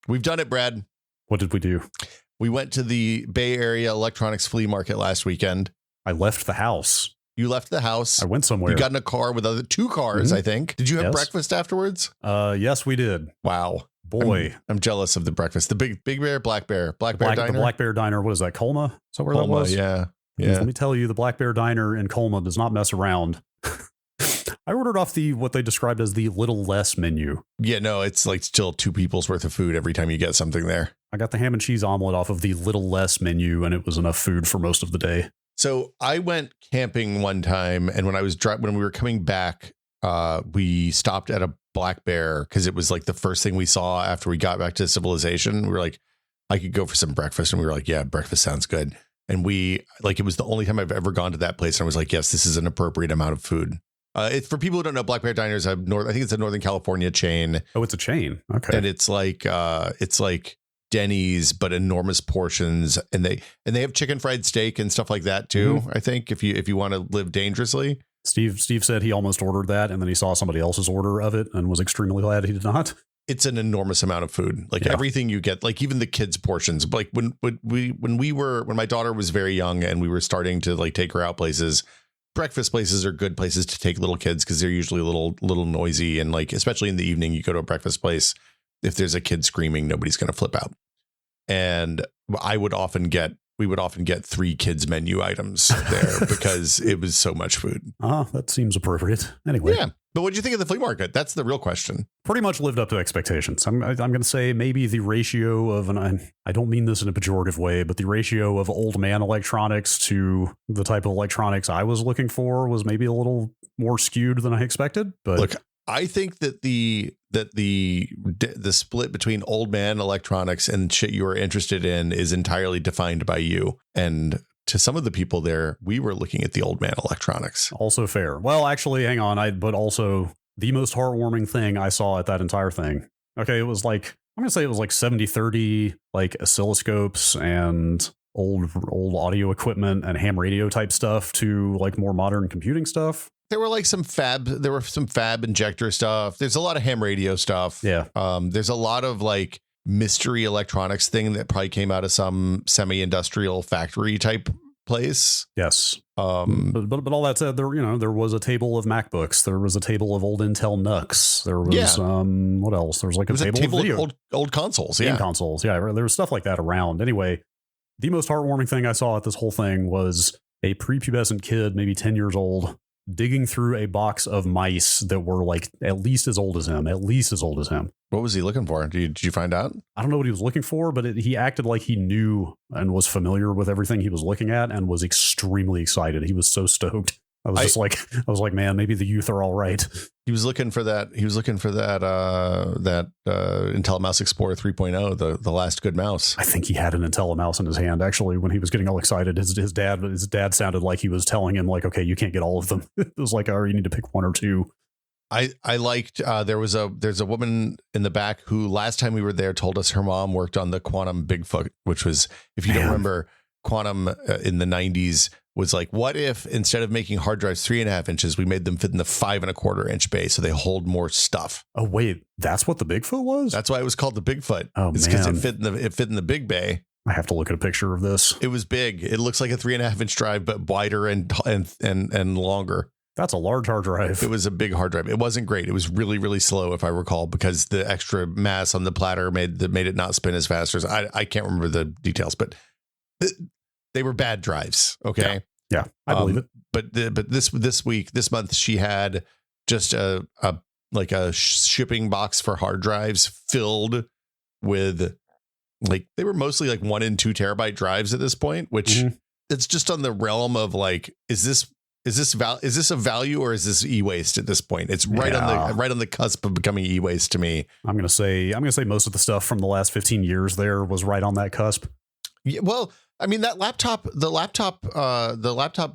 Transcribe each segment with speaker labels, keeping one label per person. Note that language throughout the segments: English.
Speaker 1: We've done it, Brad.
Speaker 2: What did we do?
Speaker 1: We went to the Bay Area Electronics Flea Market last weekend.
Speaker 2: I left the house.
Speaker 1: You left the house.
Speaker 2: I went somewhere.
Speaker 1: You got in a car with other two cars, I think. Did you have breakfast afterwards?
Speaker 2: Yes, we did.
Speaker 1: Wow.
Speaker 2: Boy.
Speaker 1: I'm jealous of the breakfast. The Big Bear, Black Bear Diner?
Speaker 2: The Black Bear Diner. What is that, Colma? Is that where
Speaker 1: Colma,
Speaker 2: that was?
Speaker 1: Yeah.
Speaker 2: Let me tell you, the Black Bear Diner in Colma does not mess around. I ordered off what they described as the Little Less menu.
Speaker 1: Yeah, no, it's like still 2 people's worth of food every time you get something there.
Speaker 2: I got the ham and cheese omelet off of the Little Less menu, and it was enough food for most of the day.
Speaker 1: So I went camping one time, and when we were coming back, we stopped at a Black Bear because it was like the first thing we saw after we got back to civilization. We were like, I could go for some breakfast, and we were like, yeah, breakfast sounds good. And it was the only time I've ever gone to that place, and I was like, yes, this is an appropriate amount of food. It's for people who don't know, Black Bear Diner is I think it's a Northern California chain.
Speaker 2: Oh, it's a chain. Okay.
Speaker 1: And it's like Denny's, but enormous portions. And they have chicken fried steak and stuff like that too. Mm-hmm. I think if you want to live dangerously.
Speaker 2: Steve said he almost ordered that, and then he saw somebody else's order of it and was extremely glad he did not.
Speaker 1: It's an enormous amount of food. Like everything you get, like even the kids' portions. Like when my daughter was very young and we were starting to like take her out places, breakfast places are good places to take little kids because they're usually a little noisy, and like especially in the evening, you go to a breakfast place. If there's a kid screaming, nobody's going to flip out. And we would often get 3 kids menu items there because it was so much food.
Speaker 2: That seems appropriate. Anyway.
Speaker 1: Yeah. But what do you think of the flea market? That's the real question.
Speaker 2: Pretty much lived up to expectations. I'm going to say maybe the ratio of, and I don't mean this in a pejorative way, but the ratio of old man electronics to the type of electronics I was looking for was maybe a little more skewed than I expected. But
Speaker 1: look, I think that the split between old man electronics and shit you are interested in is entirely defined by you. And to some of the people there, we were looking at the old man electronics.
Speaker 2: Also fair. Well, actually, hang on. But also the most heartwarming thing I saw at that entire thing. Okay, it was like, I'm going to say it was like 70-30, like oscilloscopes and old audio equipment and ham radio type stuff to like more modern computing stuff.
Speaker 1: There were some fab injector stuff. There's a lot of ham radio stuff.
Speaker 2: Yeah.
Speaker 1: There's a lot of like mystery electronics thing that probably came out of some semi-industrial factory type place.
Speaker 2: Yes. But all that said, there was a table of MacBooks. There was a table of old Intel NUCs. There was what else? There was like a table of video,
Speaker 1: old consoles.
Speaker 2: Game consoles. Yeah. There was stuff like that around. Anyway, the most heartwarming thing I saw at this whole thing was a prepubescent kid, maybe 10 years old, digging through a box of mice that were like at least as old as him.
Speaker 1: What was he looking for? Did you find out?
Speaker 2: I don't know what he was looking for, but he acted like he knew and was familiar with everything he was looking at and was extremely excited. He was so stoked. I was like, man, maybe the youth are all right.
Speaker 1: He was looking for that. Intel Mouse Explorer 3.0, the last good mouse.
Speaker 2: I think he had an Intel mouse in his hand. Actually, when he was getting all excited, his dad sounded like he was telling him like, okay, you can't get all of them. It was like, oh, you need to pick 1 or 2.
Speaker 1: I liked there's a woman in the back who last time we were there told us her mom worked on the Quantum Bigfoot, which was, if you don't remember, Quantum in the 90s was like, what if instead of making hard drives 3.5 inches, we made them fit in the 5.25 inch bay so they hold more stuff.
Speaker 2: Oh wait, that's what the Bigfoot was?
Speaker 1: That's why it was called the Bigfoot.
Speaker 2: Oh,
Speaker 1: it's because it fit in the big bay.
Speaker 2: I have to look at a picture of this.
Speaker 1: It was big. It looks like a 3.5 inch drive, but wider and longer.
Speaker 2: That's a large hard drive.
Speaker 1: It was a big hard drive. It wasn't great. It was really, really slow, if I recall, because the extra mass on the platter made it not spin as fast as I can't remember the details, but they were bad drives. Okay.
Speaker 2: Yeah, I believe it.
Speaker 1: But this month, she had just a shipping box for hard drives filled with like, they were mostly like 1 and 2 terabyte drives at this point, which it's just on the realm of like, is this a value or is this e-waste at this point? It's right on the cusp of becoming e-waste to me. I'm going to say
Speaker 2: most of the stuff from the last 15 years there was right on that cusp.
Speaker 1: Yeah, well, I mean, the laptop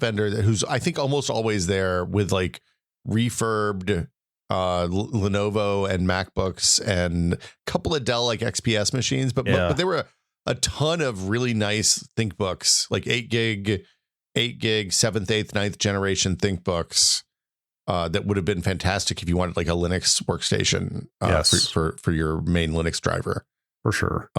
Speaker 1: vendor who's I think almost always there with like refurbed Lenovo and MacBooks and a couple of Dell like XPS machines, but there were a ton of really nice ThinkBooks, like 8 gig, 7th, 8th, 9th generation ThinkBooks that would have been fantastic if you wanted like a Linux workstation for your main Linux driver.
Speaker 2: For sure.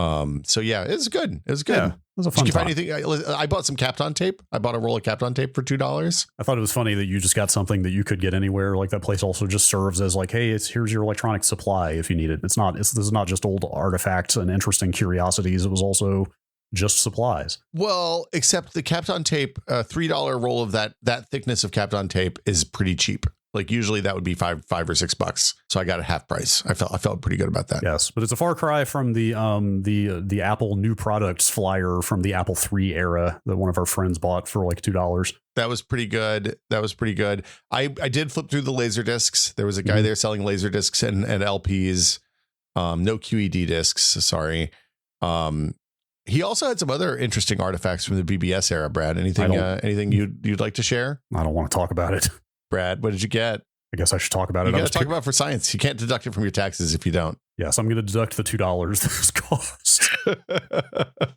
Speaker 1: So yeah, it's good. It was good.
Speaker 2: Yeah, it was a fun
Speaker 1: Did you
Speaker 2: time.
Speaker 1: find anything? I bought some Kapton tape. I bought a roll of Kapton tape for $2.
Speaker 2: I thought it was funny that you just got something that you could get anywhere. Like that place also just serves as like, hey, here's your electronic supply if you need it. This is not just old artifacts and interesting curiosities. It was also just supplies.
Speaker 1: Well, except the Kapton tape, $3 roll of that thickness of Kapton tape is pretty cheap. Like usually that would be $5 or $6. So I got it half price. I felt pretty good about that.
Speaker 2: Yes, but it's a far cry from the Apple new products flyer from the Apple III era that one of our friends bought for like $2.
Speaker 1: That was pretty good. I did flip through the laser discs. There was a guy there selling laser discs and LPs. No QED discs. Sorry. He also had some other interesting artifacts from the BBS era. Brad, anything you'd like to share?
Speaker 2: I don't want to talk about it.
Speaker 1: Brad, what did you get?
Speaker 2: I guess I should talk about it.
Speaker 1: You got to talk about it for science. You can't deduct it from your taxes if you don't.
Speaker 2: Yes, I'm going to deduct the $2 this cost.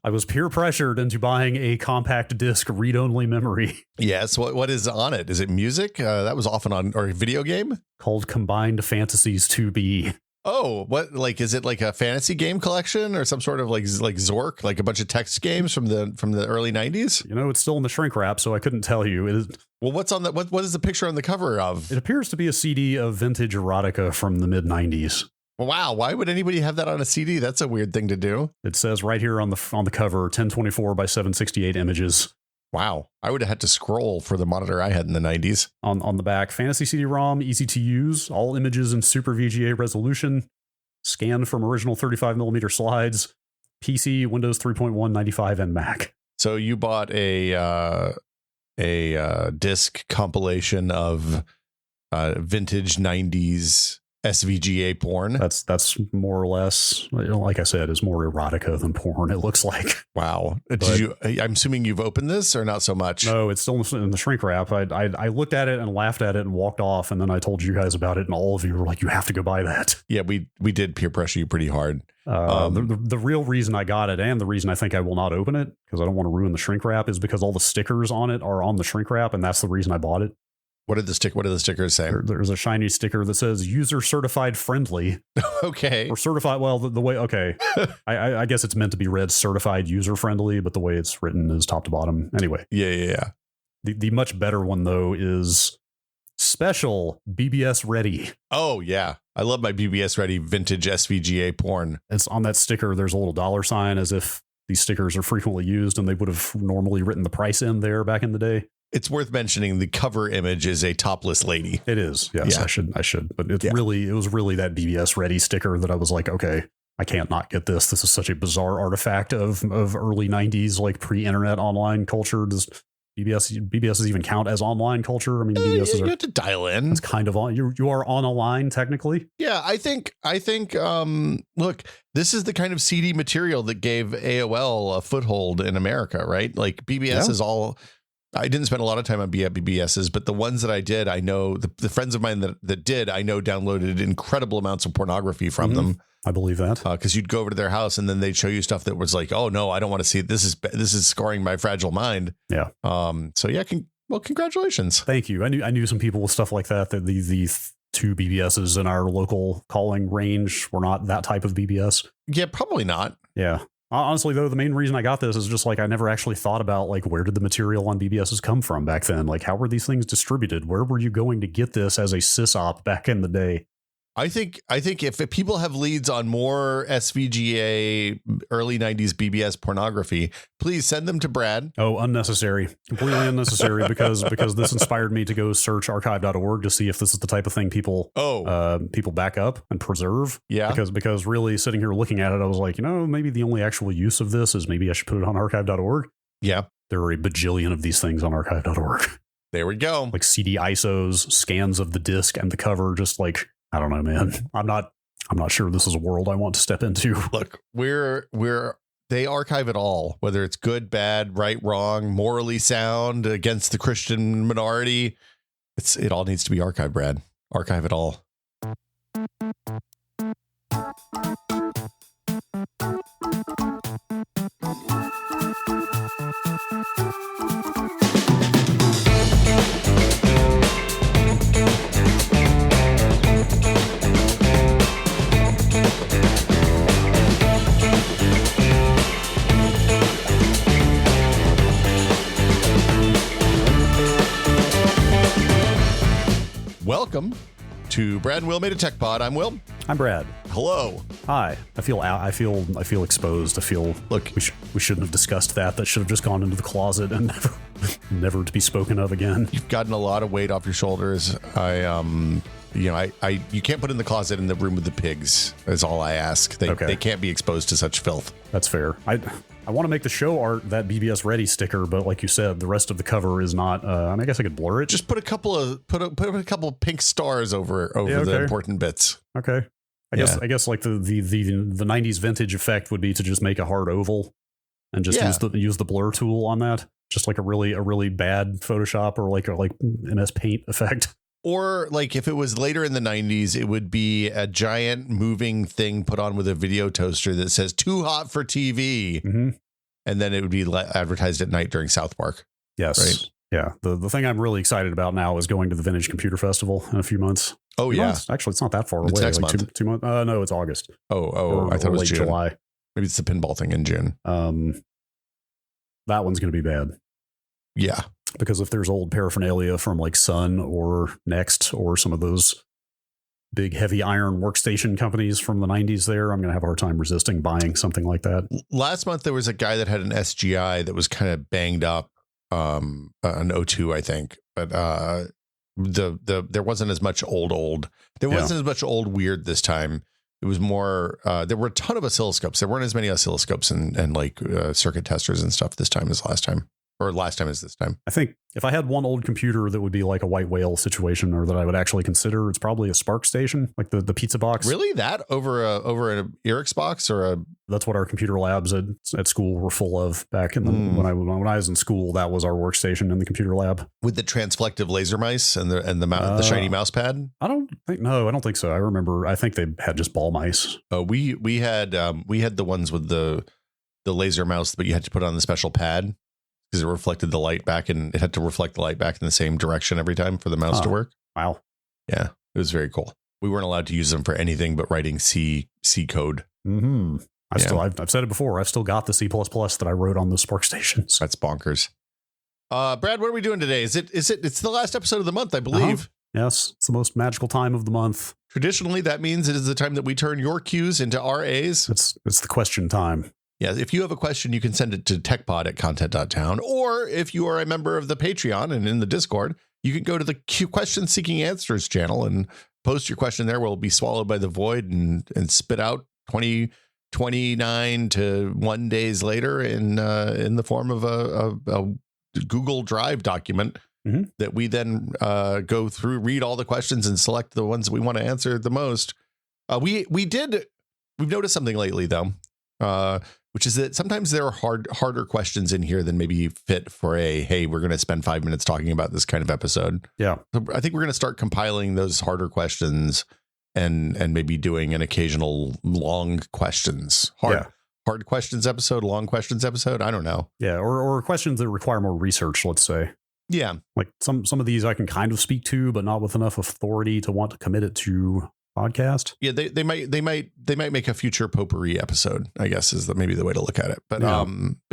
Speaker 2: I was peer pressured into buying a compact disc read-only memory.
Speaker 1: Yes. What is on it? Is it music? That was often on, or a video game?
Speaker 2: Called Combined Fantasies 2B.
Speaker 1: Oh, what, like, is it like a fantasy game collection or some sort of like Zork, like a bunch of text games from the early 90s?
Speaker 2: You know, it's still in the shrink wrap, so I couldn't tell you. It is.
Speaker 1: Well, what's on what is the picture on the cover of?
Speaker 2: It appears to be a CD of vintage erotica from the mid 90s.
Speaker 1: Wow, why would anybody have that on a CD? That's a weird thing to do.
Speaker 2: It says right here on the cover, 1024 by 768 images.
Speaker 1: Wow, I would have had to scroll for the monitor I had in the 90s.
Speaker 2: On the back, fantasy CD-ROM, easy to use, all images in Super VGA resolution, scanned from original 35mm slides, PC, Windows 3.1, 95, and Mac.
Speaker 1: So you bought a disc compilation of vintage 90s SVGA porn.
Speaker 2: That's more or less, like I said, is more erotica than porn, it looks like.
Speaker 1: Wow. I'm assuming you've opened this or not so much?
Speaker 2: No, it's still in the shrink wrap. I looked at it and laughed at it and walked off, and then I told you guys about it, and all of you were like, you have to go buy that.
Speaker 1: Yeah, we did peer pressure you pretty hard.
Speaker 2: The real reason I got it, and the reason I think I will not open it, because I don't want to ruin the shrink wrap, is because all the stickers on it are on the shrink wrap, and that's the reason I bought it.
Speaker 1: What do the stickers say?
Speaker 2: There's a shiny sticker that says user certified friendly.
Speaker 1: Okay.
Speaker 2: Or certified. Well, the way, okay. I guess it's meant to be read certified user friendly, but the way it's written is top to bottom. Anyway.
Speaker 1: Yeah.
Speaker 2: The much better one, though, is special BBS ready.
Speaker 1: Oh, yeah. I love my BBS ready vintage SVGA porn.
Speaker 2: It's on that sticker. There's a little $sign as if these stickers are frequently used and they would have normally written the price in there back in the day.
Speaker 1: It's worth mentioning the cover image is a topless lady.
Speaker 2: It is. Yes, yeah. I should. But it was really that BBS ready sticker that I was like, okay, I can't not get this. This is such a bizarre artifact of early 90s, like pre-internet online culture. Does BBS even count as online culture? I mean, BBS
Speaker 1: you have to dial in.
Speaker 2: It's kind of on. You are on a line technically.
Speaker 1: Yeah, I think. Look, this is the kind of CD material that gave AOL a foothold in America, right? Like BBS is all. I didn't spend a lot of time on BBSs, but the ones that I did, I know the friends of mine that did, I know downloaded incredible amounts of pornography from them.
Speaker 2: I believe that
Speaker 1: because you'd go over to their house and then they'd show you stuff that was like, oh no, I don't want to see it. This is scarring my fragile mind.
Speaker 2: Yeah.
Speaker 1: So yeah, congratulations.
Speaker 2: Thank you. I knew some people with stuff like that. That the two BBSs in our local calling range were not that type of BBS.
Speaker 1: Yeah, probably not.
Speaker 2: Yeah. Honestly, though, the main reason I got this is just like I never actually thought about like where did the material on BBSs come from back then? Like how were these things distributed? Where were you going to get this as a sysop back in the day?
Speaker 1: I think if people have leads on more SVGA early 90s BBS pornography, please send them to Brad.
Speaker 2: Oh, unnecessary. Completely unnecessary because this inspired me to go search archive.org to see if this is the type of thing people back up and preserve.
Speaker 1: Yeah.
Speaker 2: Because really sitting here looking at it, I was like, maybe the only actual use of this is maybe I should put it on archive.org.
Speaker 1: Yeah.
Speaker 2: There are a bajillion of these things on archive.org.
Speaker 1: There we go.
Speaker 2: Like CD ISOs, scans of the disc and the cover, just like, I don't know, man. I'm not sure this is a world I want to step into.
Speaker 1: Look, they archive it all, whether it's good, bad, right, wrong, morally sound, against the Christian minority. It all needs to be archived, Brad. Archive it all. to Brad and Will Made a Tech Pod. I'm Will.
Speaker 2: I'm Brad.
Speaker 1: Hello.
Speaker 2: Hi. I feel exposed. Look, we shouldn't have discussed that. That should have just gone into the closet and never to be spoken of again.
Speaker 1: You've gotten a lot of weight off your shoulders. You can't put in the closet in the room with the pigs, is all I ask. They can't be exposed to such filth.
Speaker 2: That's fair. I want to make the show art that BBS Ready sticker, but like you said, the rest of the cover is not. I guess I could blur it.
Speaker 1: Just put a couple of pink stars over the important bits.
Speaker 2: Okay. I guess like the 90s vintage effect would be to just make a hard oval and just use the blur tool on that. Just like a really bad Photoshop or like MS Paint effect.
Speaker 1: Or like if it was later in the 90s, it would be a giant moving thing put on with a video toaster that says "too hot for TV," and then it would be advertised at night during South Park.
Speaker 2: Yes, right. Yeah. The thing I'm really excited about now is going to the Vintage Computer Festival in a few months.
Speaker 1: Oh yeah,
Speaker 2: actually, it's not that far away.
Speaker 1: Next month.
Speaker 2: 2 months. No, it's August.
Speaker 1: I thought it was June.
Speaker 2: July.
Speaker 1: Maybe it's the pinball thing in June.
Speaker 2: That one's going to be bad.
Speaker 1: Yeah.
Speaker 2: Because if there's old paraphernalia from like Sun or Next or some of those big heavy iron workstation companies from the 90s there, I'm going to have a hard time resisting buying something like that.
Speaker 1: Last month, there was a guy that had an SGI that was kind of banged up, an O2, I think. But there wasn't as much old. There wasn't as much old weird this time. It was more, there were a ton of oscilloscopes. There weren't as many oscilloscopes and like circuit testers and stuff this time as last time. Or last time is this time. I
Speaker 2: think if I had one old computer that would be like a white whale situation, or that I would actually consider, it's probably a Spark station, like the pizza box.
Speaker 1: Really, that over an Eric's box or a?
Speaker 2: That's what our computer labs at school were full of back in the, when I was in school. That was our workstation in the computer lab with
Speaker 1: the transflective laser mice and the shiny mouse pad.
Speaker 2: I don't think so. I think they had just ball mice.
Speaker 1: Oh, we had the ones with the laser mouse, but you had to put on the special pad. Because it reflected the light back, and it had to reflect the light back in the same direction every time for the mouse to work.
Speaker 2: Wow.
Speaker 1: Yeah, it was very cool. We weren't allowed to use them for anything but writing C code.
Speaker 2: Mm-hmm. I've said it before. I've still got the C++ that I wrote on those Spark stations.
Speaker 1: That's bonkers. Brad, what are we doing today? It's the last episode of the month, I believe.
Speaker 2: Yes, it's the most magical time of the month.
Speaker 1: Traditionally, that means it is the time that we turn your Q's into our A's.
Speaker 2: It's the question time.
Speaker 1: Yeah, if you have a question, you can send it to techpod@content.town. Or if you are a member of the Patreon and in the Discord, you can go to the Question Seeking Answers channel and post your question there. We'll be swallowed by the void and spit out 29 to 1 days later in the form of a Google Drive document that we then go through, read all the questions and select the ones that we want to answer the most. We've noticed something lately, though. Which is that sometimes there are harder questions in here than maybe fit for hey, we're going to spend 5 minutes talking about this kind of episode.
Speaker 2: Yeah.
Speaker 1: So I think we're going to start compiling those harder questions and maybe doing an occasional long questions. Hard questions episode, long questions episode. I don't know.
Speaker 2: Yeah. Or questions that require more research, let's say.
Speaker 1: Yeah.
Speaker 2: Like some of these I can kind of speak to, but not with enough authority to want to commit it to podcast.
Speaker 1: Yeah, they might make a future potpourri episode, I guess is maybe the way to look at it. But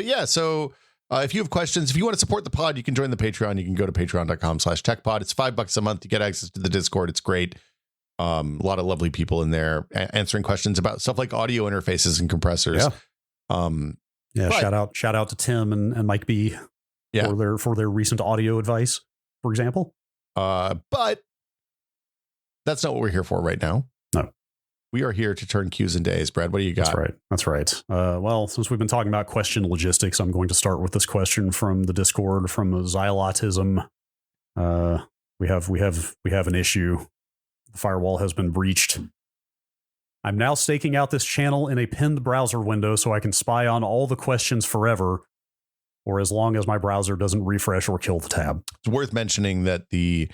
Speaker 1: yeah, so if you have questions, if you want to support the pod, you can join the Patreon. You can go to patreon.com/techpod. It's $5 a month. You get access to the Discord. It's great. A lot of lovely people in there answering questions about stuff like audio interfaces and compressors.
Speaker 2: Yeah. Shout out to Tim and Mike B for their recent audio advice, for example.
Speaker 1: But that's not what we're here for right now.
Speaker 2: No.
Speaker 1: We are here to turn Q's into A's. Brad, what do you got?
Speaker 2: That's right. Well, since we've been talking about question logistics, I'm going to start with this question from the Discord from Xylotism. We have an issue. The firewall has been breached. I'm now staking out this channel in a pinned browser window so I can spy on all the questions forever, or as long as my browser doesn't refresh or kill the tab.
Speaker 1: It's worth mentioning that the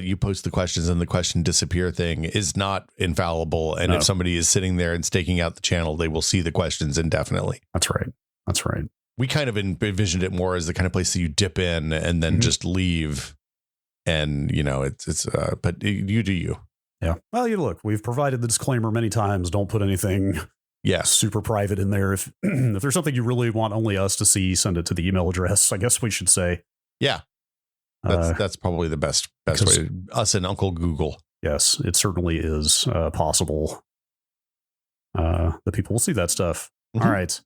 Speaker 1: you post the questions and the question disappear thing is not infallible. And if somebody is sitting there and staking out the channel, they will see the questions indefinitely.
Speaker 2: That's right.
Speaker 1: We kind of envisioned it more as the kind of place that you dip in and then just leave. And, but you do you.
Speaker 2: Yeah. Well, look, we've provided the disclaimer many times. Don't put anything super private in there. If there's something you really want only us to see, send it to the email address. I guess we should say.
Speaker 1: Yeah. That's probably the best way. Us and Uncle Google.
Speaker 2: Yes, it certainly is possible that people will see that stuff.
Speaker 1: Mhm.
Speaker 2: All right.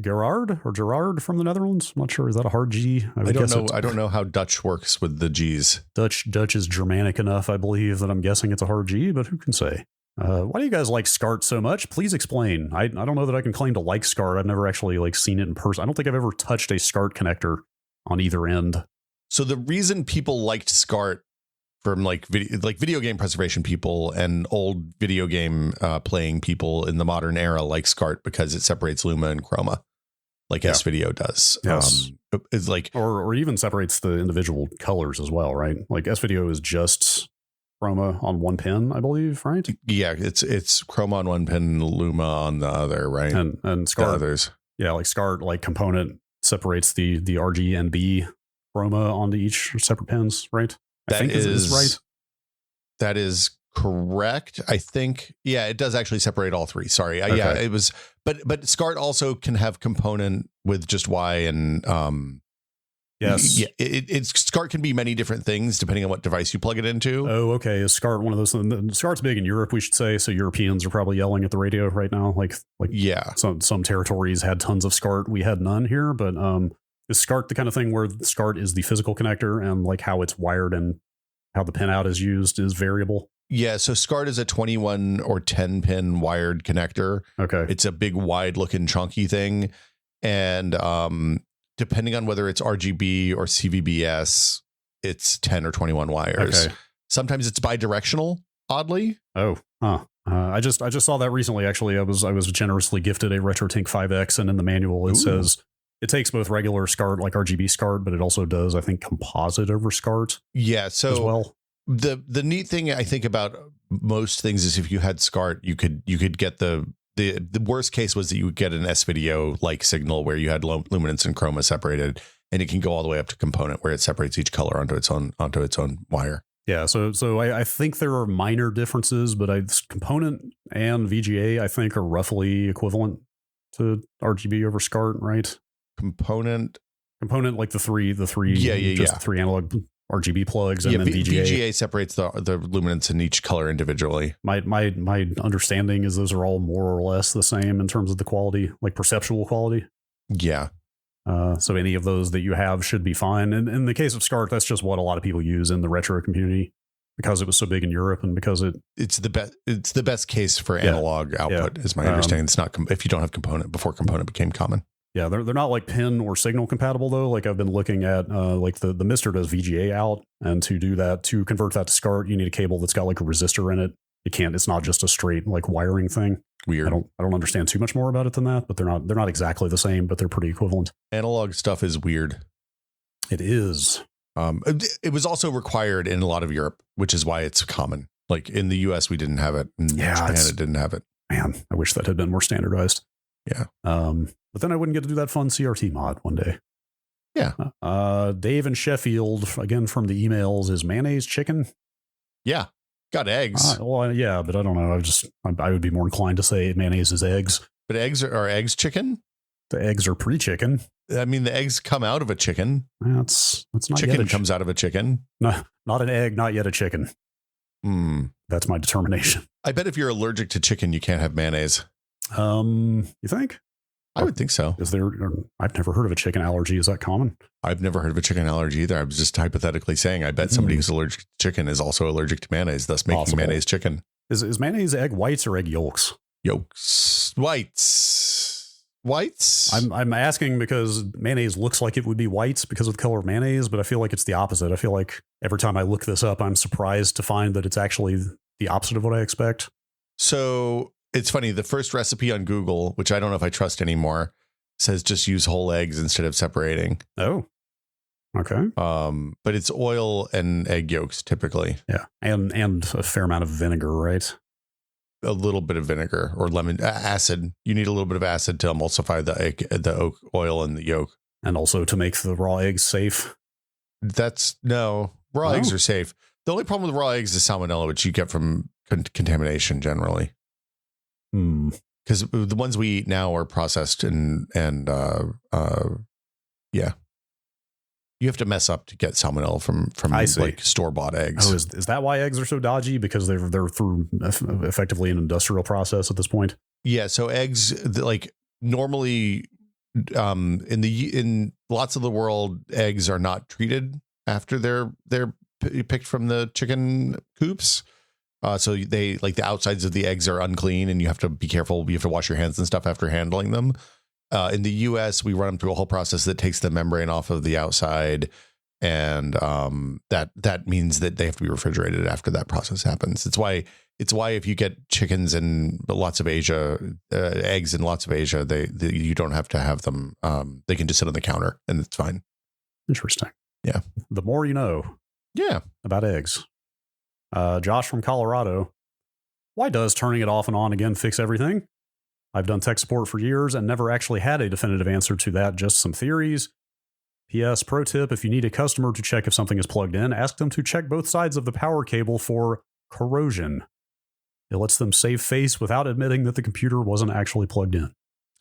Speaker 2: Gerard from the Netherlands. I'm not sure. Is that a hard G?
Speaker 1: I don't know. I don't know how Dutch works with the G's.
Speaker 2: Dutch is Germanic enough, I believe, that I'm guessing it's a hard G, but who can say? Why do you guys like SCART so much? Please explain. I don't know that I can claim to like SCART. I've never actually like seen it in person. I don't think I've ever touched a SCART connector on either end.
Speaker 1: So the reason people liked SCART from like video game preservation people and old video game playing people in the modern era like SCART because it separates luma and chroma, like S-Video does.
Speaker 2: Yes.
Speaker 1: It's like
Speaker 2: or even separates the individual colors as well, right? Like S-Video is just chroma on one pin, I believe, right?
Speaker 1: Yeah, it's chroma on one pin, luma on the other, right?
Speaker 2: And SCART,
Speaker 1: the others.
Speaker 2: Yeah, like SCART, like component separates the RG and B chroma onto each separate pins, right? I think is right.
Speaker 1: That is correct. I think, yeah, it does actually separate all three. Sorry.
Speaker 2: Okay.
Speaker 1: Yeah, it was, but SCART also can have component with just Y and,
Speaker 2: yes.
Speaker 1: Yeah, SCART can be many different things depending on what device you plug it into.
Speaker 2: Oh, okay. Is SCART one of those? SCART's big in Europe, we should say. So Europeans are probably yelling at the radio right now. Like
Speaker 1: yeah,
Speaker 2: some territories had tons of SCART. We had none here, but is SCART the kind of thing where SCART is the physical connector and like how it's wired and how the pinout is used is variable?
Speaker 1: Yeah, so SCART is a 21 or 10 pin wired connector.
Speaker 2: Okay.
Speaker 1: It's a big, wide looking chunky thing. And depending on whether it's RGB or CVBS, it's 10 or 21 wires.
Speaker 2: Okay.
Speaker 1: Sometimes it's bidirectional, oddly.
Speaker 2: Oh, huh. I just saw that recently. Actually, I was generously gifted a RetroTink 5X, and in the manual it says it takes both regular SCART, like RGB SCART, but it also does, I think, composite over SCART.
Speaker 1: Yeah. So
Speaker 2: as well.
Speaker 1: The neat thing I think about most things is if you had SCART, you could get the worst case was that you would get an S-Video like signal where you had luminance and chroma separated, and it can go all the way up to component where it separates each color onto its own wire.
Speaker 2: Yeah, so I think there are minor differences, but component and VGA I think are roughly equivalent to RGB over SCART, right?
Speaker 1: Component
Speaker 2: like the three the three analog RGB plugs, and then VGA
Speaker 1: separates the luminance in each color individually.
Speaker 2: My understanding is those are all more or less the same in terms of the quality, like perceptual quality.
Speaker 1: Yeah.
Speaker 2: So any of those that you have should be fine. And in the case of SCART, that's just what a lot of people use in the retro community because it was so big in Europe and because
Speaker 1: it's the best case for analog output is my understanding. It's not if you don't have component before component became common.
Speaker 2: Yeah, they're not like pin or signal compatible though. Like I've been looking at like the Mister does VGA out, and to do that, to convert that to SCART, you need a cable that's got like a resistor in it. It's not just a straight like wiring thing.
Speaker 1: Weird.
Speaker 2: I don't understand too much more about it than that, but they're not exactly the same, but they're pretty equivalent.
Speaker 1: Analog stuff is weird.
Speaker 2: It is.
Speaker 1: It was also required in a lot of Europe, which is why it's common. Like in the US, we didn't have it. In Japan, it didn't have it.
Speaker 2: Man, I wish that had been more standardized.
Speaker 1: Yeah.
Speaker 2: But then I wouldn't get to do that fun CRT mod one day.
Speaker 1: Yeah.
Speaker 2: Dave in Sheffield, again from the emails, is mayonnaise chicken?
Speaker 1: Yeah. Got eggs.
Speaker 2: Yeah, but I don't know. I would be more inclined to say mayonnaise is eggs.
Speaker 1: But eggs are eggs chicken?
Speaker 2: The eggs are pre-chicken.
Speaker 1: I mean, the eggs come out of a chicken.
Speaker 2: That's not
Speaker 1: chicken
Speaker 2: yet
Speaker 1: comes out of a chicken.
Speaker 2: No, not an egg, not yet a chicken. That's my determination.
Speaker 1: I bet if you're allergic to chicken, you can't have mayonnaise.
Speaker 2: You think?
Speaker 1: I would think so.
Speaker 2: Is there? I've never heard of a chicken allergy. Is that common?
Speaker 1: I've never heard of a chicken allergy either. I was just hypothetically saying. I bet somebody who's allergic to chicken is also allergic to mayonnaise, thus making mayonnaise chicken.
Speaker 2: Is mayonnaise egg whites or egg yolks?
Speaker 1: Yolks. Whites.
Speaker 2: I'm asking because mayonnaise looks like it would be whites because of the color of mayonnaise, but I feel like it's the opposite. I feel like every time I look this up, I'm surprised to find that it's actually the opposite of what I expect.
Speaker 1: So it's funny. The first recipe on Google, which I don't know if I trust anymore, says just use whole eggs instead of separating.
Speaker 2: Oh, okay.
Speaker 1: But it's oil and egg yolks typically.
Speaker 2: Yeah, and a fair amount of vinegar, right?
Speaker 1: A little bit of vinegar or lemon acid. You need a little bit of acid to emulsify the oil and the yolk,
Speaker 2: and also to make the raw eggs safe.
Speaker 1: Raw eggs are safe. The only problem with raw eggs is salmonella, which you get from contamination generally. Because the ones we eat now are processed and yeah. You have to mess up to get salmonella from like store-bought eggs.
Speaker 2: Oh, is that why eggs are so dodgy? Because they're through effectively an industrial process at this point?
Speaker 1: Yeah, so eggs, like normally in lots of the world, eggs are not treated after they're picked from the chicken coops. So they like the outsides of the eggs are unclean and you have to be careful. You have to wash your hands and stuff after handling them. In the US, we run them through a whole process that takes the membrane off of the outside. And that means that they have to be refrigerated after that process happens. It's why if you get chickens in lots of Asia, eggs in lots of Asia, you don't have to have them. They can just sit on the counter and it's fine.
Speaker 2: Interesting.
Speaker 1: Yeah.
Speaker 2: The more you know.
Speaker 1: Yeah.
Speaker 2: About eggs. Josh from Colorado. Why does turning it off and on again fix everything? I've done tech support for years and never actually had a definitive answer to that, just some theories. P.S. Pro tip, if you need a customer to check if something is plugged in, ask them to check both sides of the power cable for corrosion. It lets them save face without admitting that the computer wasn't actually plugged in.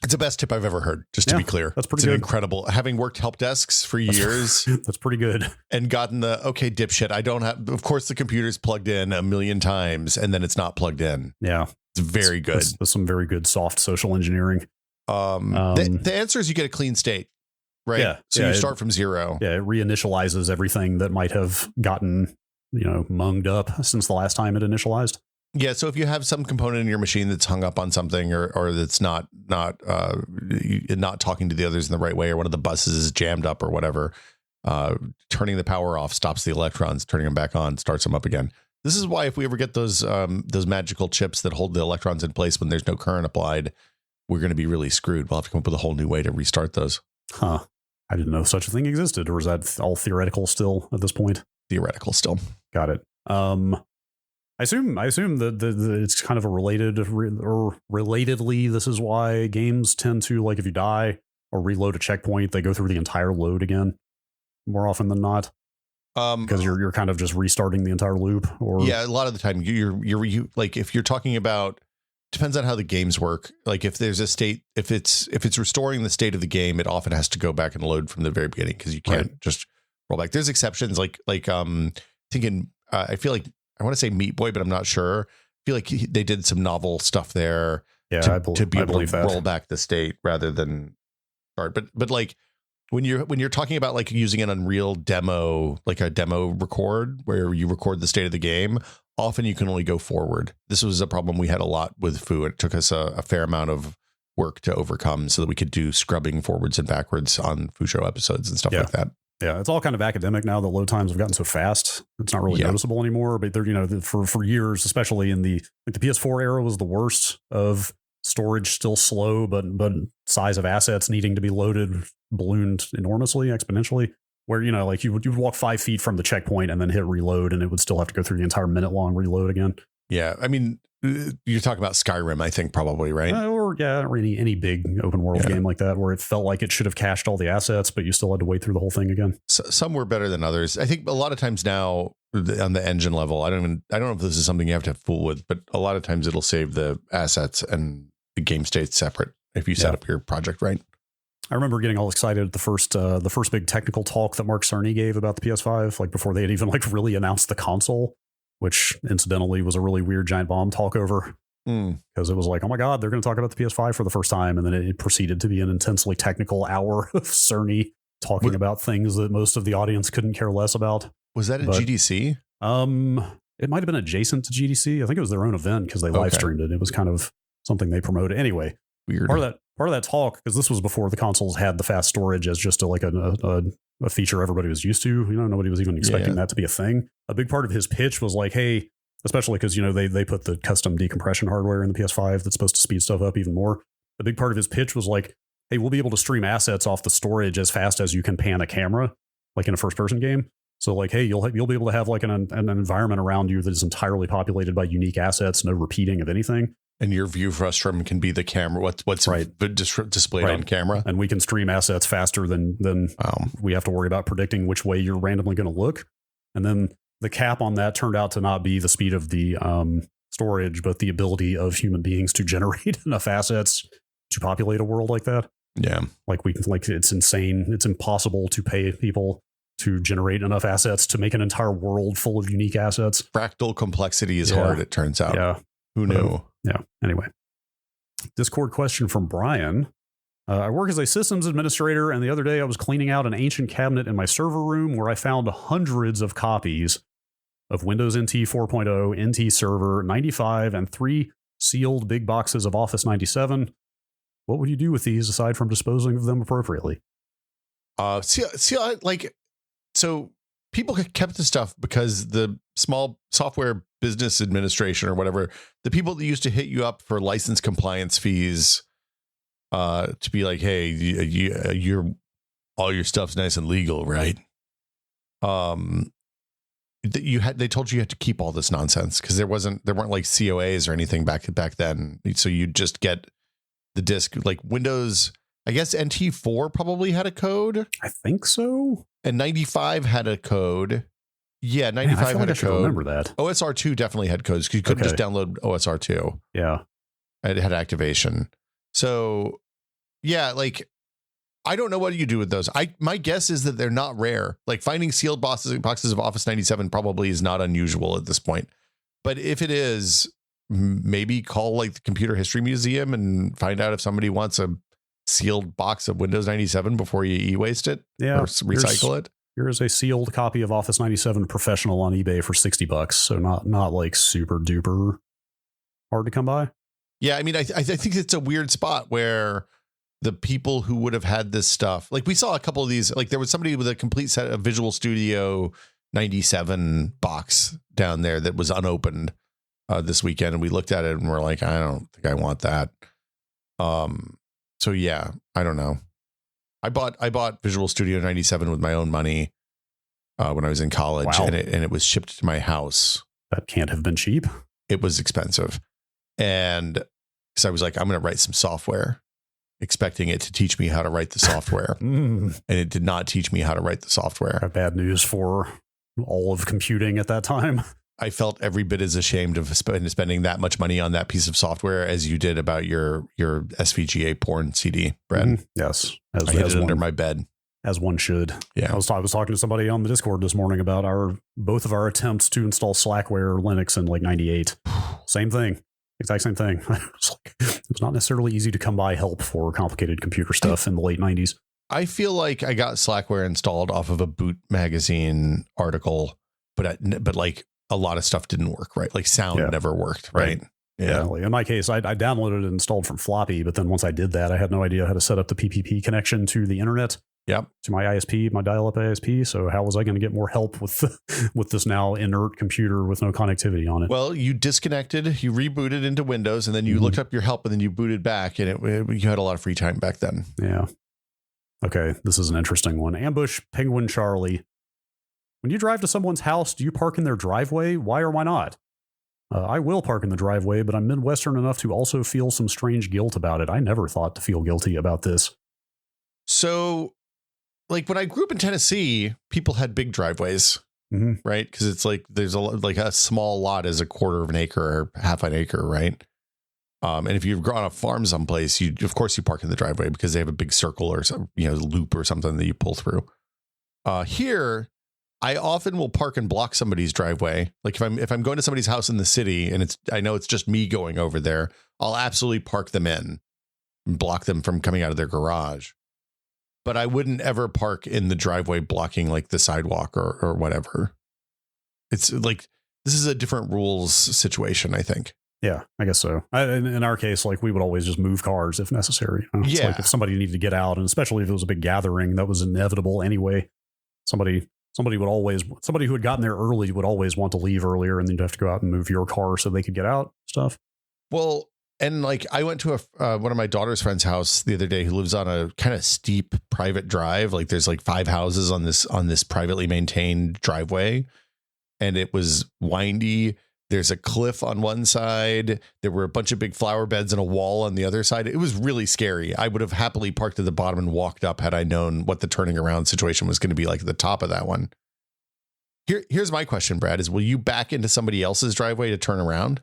Speaker 1: It's the best tip I've ever heard, just to be clear.
Speaker 2: That's pretty good.
Speaker 1: Incredible. Having worked help desks for years.
Speaker 2: That's pretty good.
Speaker 1: And gotten the, okay, dipshit, I don't have, of course the computer's plugged in a million times and then it's not plugged in.
Speaker 2: Yeah.
Speaker 1: It's very good.
Speaker 2: That's some very good soft social engineering.
Speaker 1: The answer is you get a clean state, right?
Speaker 2: Yeah.
Speaker 1: So you start from zero.
Speaker 2: Yeah. It reinitializes everything that might have gotten, munged up since the last time it initialized.
Speaker 1: Yeah, so if you have some component in your machine that's hung up on something or that's not talking to the others in the right way, or one of the buses is jammed up or whatever, turning the power off stops the electrons, turning them back on starts them up again. This is why if we ever get those magical chips that hold the electrons in place when there's no current applied, we're going to be really screwed. We'll have to come up with a whole new way to restart those.
Speaker 2: Huh. I didn't know such a thing existed, or is that all theoretical still at this point?
Speaker 1: Theoretical still.
Speaker 2: Got it. I assume that it's kind of a relatedly, this is why games tend to, like, if you die or reload a checkpoint, they go through the entire load again more often than not. Because you're kind of just restarting the entire loop. Or
Speaker 1: yeah, a lot of the time you like, if you're talking about, depends on how the games work. Like if there's a state, if it's restoring the state of the game, it often has to go back and load from the very beginning because you can't just roll back. There's exceptions like thinking, I feel like I want to say Meat Boy, but I'm not sure. I feel like they did some novel stuff there to be able to roll back the state rather than start. But like when you're talking about like using an Unreal demo, like a demo record where you record the state of the game, often you can only go forward. This was a problem we had a lot with Foo. It took us a fair amount of work to overcome so that we could do scrubbing forwards and backwards on Foo Show episodes and stuff like that.
Speaker 2: Yeah, it's all kind of academic now that load times have gotten so fast. It's not really noticeable anymore. But they're, for years, especially in the PS4 era, was the worst of storage still slow, but size of assets needing to be loaded ballooned enormously, exponentially. Where like you would walk 5 feet from the checkpoint and then hit reload, and it would still have to go through the entire minute long reload again. Yeah,
Speaker 1: I mean, you're talking about Skyrim, I think, probably, right?
Speaker 2: Or any big open world game like that, where it felt like it should have cached all the assets, but you still had to wait through the whole thing again.
Speaker 1: So, some were better than others. I think a lot of times now on the engine level, I don't know if this is something you have to fool with, but a lot of times it'll save the assets and the game state separate if you set up your project right.
Speaker 2: I remember getting all excited at the first big technical talk that Mark Cerny gave about the PS5, like before they had even like really announced the console, which incidentally was a really weird giant bomb talk over. Because it was like, oh my God, they're going to talk about the PS5 for the first time. And then it proceeded to be an intensely technical hour of Cerny talking about things that most of the audience couldn't care less about.
Speaker 1: Was that at GDC?
Speaker 2: It might have been adjacent to GDC. I think it was their own event because they live streamed it. It was kind of something they promoted. Anyway,
Speaker 1: weird.
Speaker 2: Part of that talk, because this was before the consoles had the fast storage as just a feature everybody was used to. Nobody was even expecting that to be a thing. A big part of his pitch was like, hey, especially because, they put the custom decompression hardware in the PS5 that's supposed to speed stuff up even more. A big part of his pitch was like, hey, we'll be able to stream assets off the storage as fast as you can pan a camera, like in a first person game. So like, hey, you'll be able to have like an environment around you that is entirely populated by unique assets, no repeating of anything.
Speaker 1: And your view frustrum can be the camera. What's displayed on camera,
Speaker 2: and we can stream assets faster than we have to worry about predicting which way you're randomly going to look. And then the cap on that turned out to not be the speed of the storage, but the ability of human beings to generate enough assets to populate a world like that.
Speaker 1: Yeah,
Speaker 2: like it's insane. It's impossible to pay people to generate enough assets to make an entire world full of unique assets.
Speaker 1: Fractal complexity is hard, it turns out.
Speaker 2: Yeah.
Speaker 1: Who knew?
Speaker 2: Yeah. Anyway, Discord question from Brian. I work as a systems administrator, and the other day I was cleaning out an ancient cabinet in my server room where I found hundreds of copies of Windows NT 4.0, NT Server 95, and 3 sealed big boxes of Office 97. What would you do with these aside from disposing of them appropriately?
Speaker 1: So people kept the stuff because the small software business administration or whatever, the people that used to hit you up for license compliance fees, to be like, hey, you're all your stuff's nice and legal, right? They told you had to keep all this nonsense because there weren't like COAs or anything back then. So you just get the disk, like Windows. I guess NT4 probably had a code.
Speaker 2: I think so.
Speaker 1: And 95 had a code. Yeah, 95 had a code.
Speaker 2: Remember that.
Speaker 1: OSR2 definitely had codes because you couldn't just download OSR2.
Speaker 2: Yeah,
Speaker 1: it had activation. So yeah, like I don't know what you do with those. My guess is that they're not rare. Like finding sealed boxes of Office 97 probably is not unusual at this point. But if it is, maybe call like the Computer History Museum and find out if somebody wants a sealed box of Windows 97 before you e-waste it.
Speaker 2: Yeah,
Speaker 1: or recycle it.
Speaker 2: Here's a sealed copy of Office 97 Professional on eBay for $60. So not like super duper hard to come by.
Speaker 1: Yeah, I mean, I think it's a weird spot where the people who would have had this stuff, like we saw a couple of these, like there was somebody with a complete set of Visual Studio 97 box down there that was unopened this weekend, and we looked at it and we're like, I don't think I want that. So yeah, I don't know. I bought Visual Studio 97 with my own money when I was in college. Wow. and it was shipped to my house.
Speaker 2: That can't have been cheap.
Speaker 1: It was expensive. And so I was like, I'm going to write some software, expecting it to teach me how to write the software. And it did not teach me how to write the software.
Speaker 2: Bad news for all of computing at that time.
Speaker 1: I felt every bit as ashamed of spending that much money on that piece of software as you did about your SVGA porn CD, Brad.
Speaker 2: Yes.
Speaker 1: I hid it under my bed.
Speaker 2: As one should.
Speaker 1: Yeah.
Speaker 2: I was talking to somebody on the Discord this morning about both of our attempts to install Slackware Linux in like 98. Same thing. Exact same thing. It was not necessarily easy to come by help for complicated computer stuff in the late 90s.
Speaker 1: I feel like I got Slackware installed off of a Boot magazine article, but like a lot of stuff didn't work, right? Like sound never worked, right?
Speaker 2: Yeah. Like in my case, I downloaded it and installed from floppy, but then once I did that, I had no idea how to set up the PPP connection to the internet.
Speaker 1: Yep.
Speaker 2: To my ISP, my dial-up ISP. So how was I going to get more help with this now inert computer with no connectivity on it?
Speaker 1: Well, you disconnected, you rebooted into Windows, and then you looked up your help, and then you booted back, and you had a lot of free time back then.
Speaker 2: Yeah. Okay, this is an interesting one. Ambush Penguin Charlie. When you drive to someone's house, do you park in their driveway? Why or why not? I will park in the driveway, but I'm Midwestern enough to also feel some strange guilt about it. I never thought to feel guilty about this.
Speaker 1: So, like when I grew up in Tennessee, people had big driveways, right? Because it's like there's a small lot is a quarter of an acre or half an acre, right? And if you've gone on a farm someplace, of course you park in the driveway because they have a big circle or some loop or something that you pull through. Here, I often will park and block somebody's driveway. Like if I'm going to somebody's house in the city and I know it's just me going over there, I'll absolutely park them in and block them from coming out of their garage. But I wouldn't ever park in the driveway blocking like the sidewalk or whatever. It's like, this is a different rules situation, I think.
Speaker 2: Yeah, I guess so. In our case, like we would always just move cars if necessary. It's like if somebody needed to get out, and especially if it was a big gathering, that was inevitable anyway. Somebody who had gotten there early would always want to leave earlier, and then you'd have to go out and move your car so they could get out stuff.
Speaker 1: Well, and like I went to one of my daughter's friend's house the other day who lives on a kind of steep private drive. Like there's like 5 houses on this privately maintained driveway, and it was windy. There's a cliff on one side. There were a bunch of big flower beds and a wall on the other side. It was really scary. I would have happily parked at the bottom and walked up had I known what the turning around situation was going to be like at the top of that one. Here's my question, Brad, is will you back into somebody else's driveway to turn around?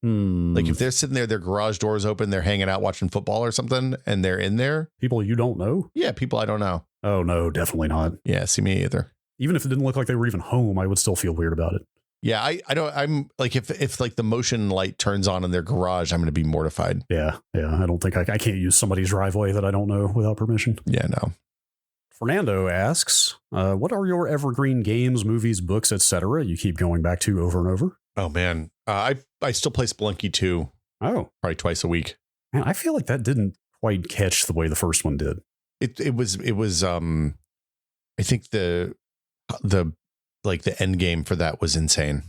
Speaker 1: Like if they're sitting there, their garage doors open, they're hanging out watching football or something, and they're in there.
Speaker 2: People you don't know?
Speaker 1: Yeah, people I don't know.
Speaker 2: Oh, no, definitely not.
Speaker 1: Yeah, see me either.
Speaker 2: even if it didn't look like they were even home, I would still feel weird about it.
Speaker 1: Yeah, I don't. I'm like if like the motion light turns on in their garage, I'm going to be mortified.
Speaker 2: Yeah. I don't think I can't use somebody's driveway that I don't know without permission.
Speaker 1: Yeah, no.
Speaker 2: Fernando asks, what are your evergreen games, movies, books, etc. you keep going back to over and over?
Speaker 1: Oh man, I still play Spelunky 2.
Speaker 2: Oh,
Speaker 1: probably twice a week.
Speaker 2: Man, I feel like that didn't quite catch the way the first one did.
Speaker 1: It was I think the like the end game for that was insane.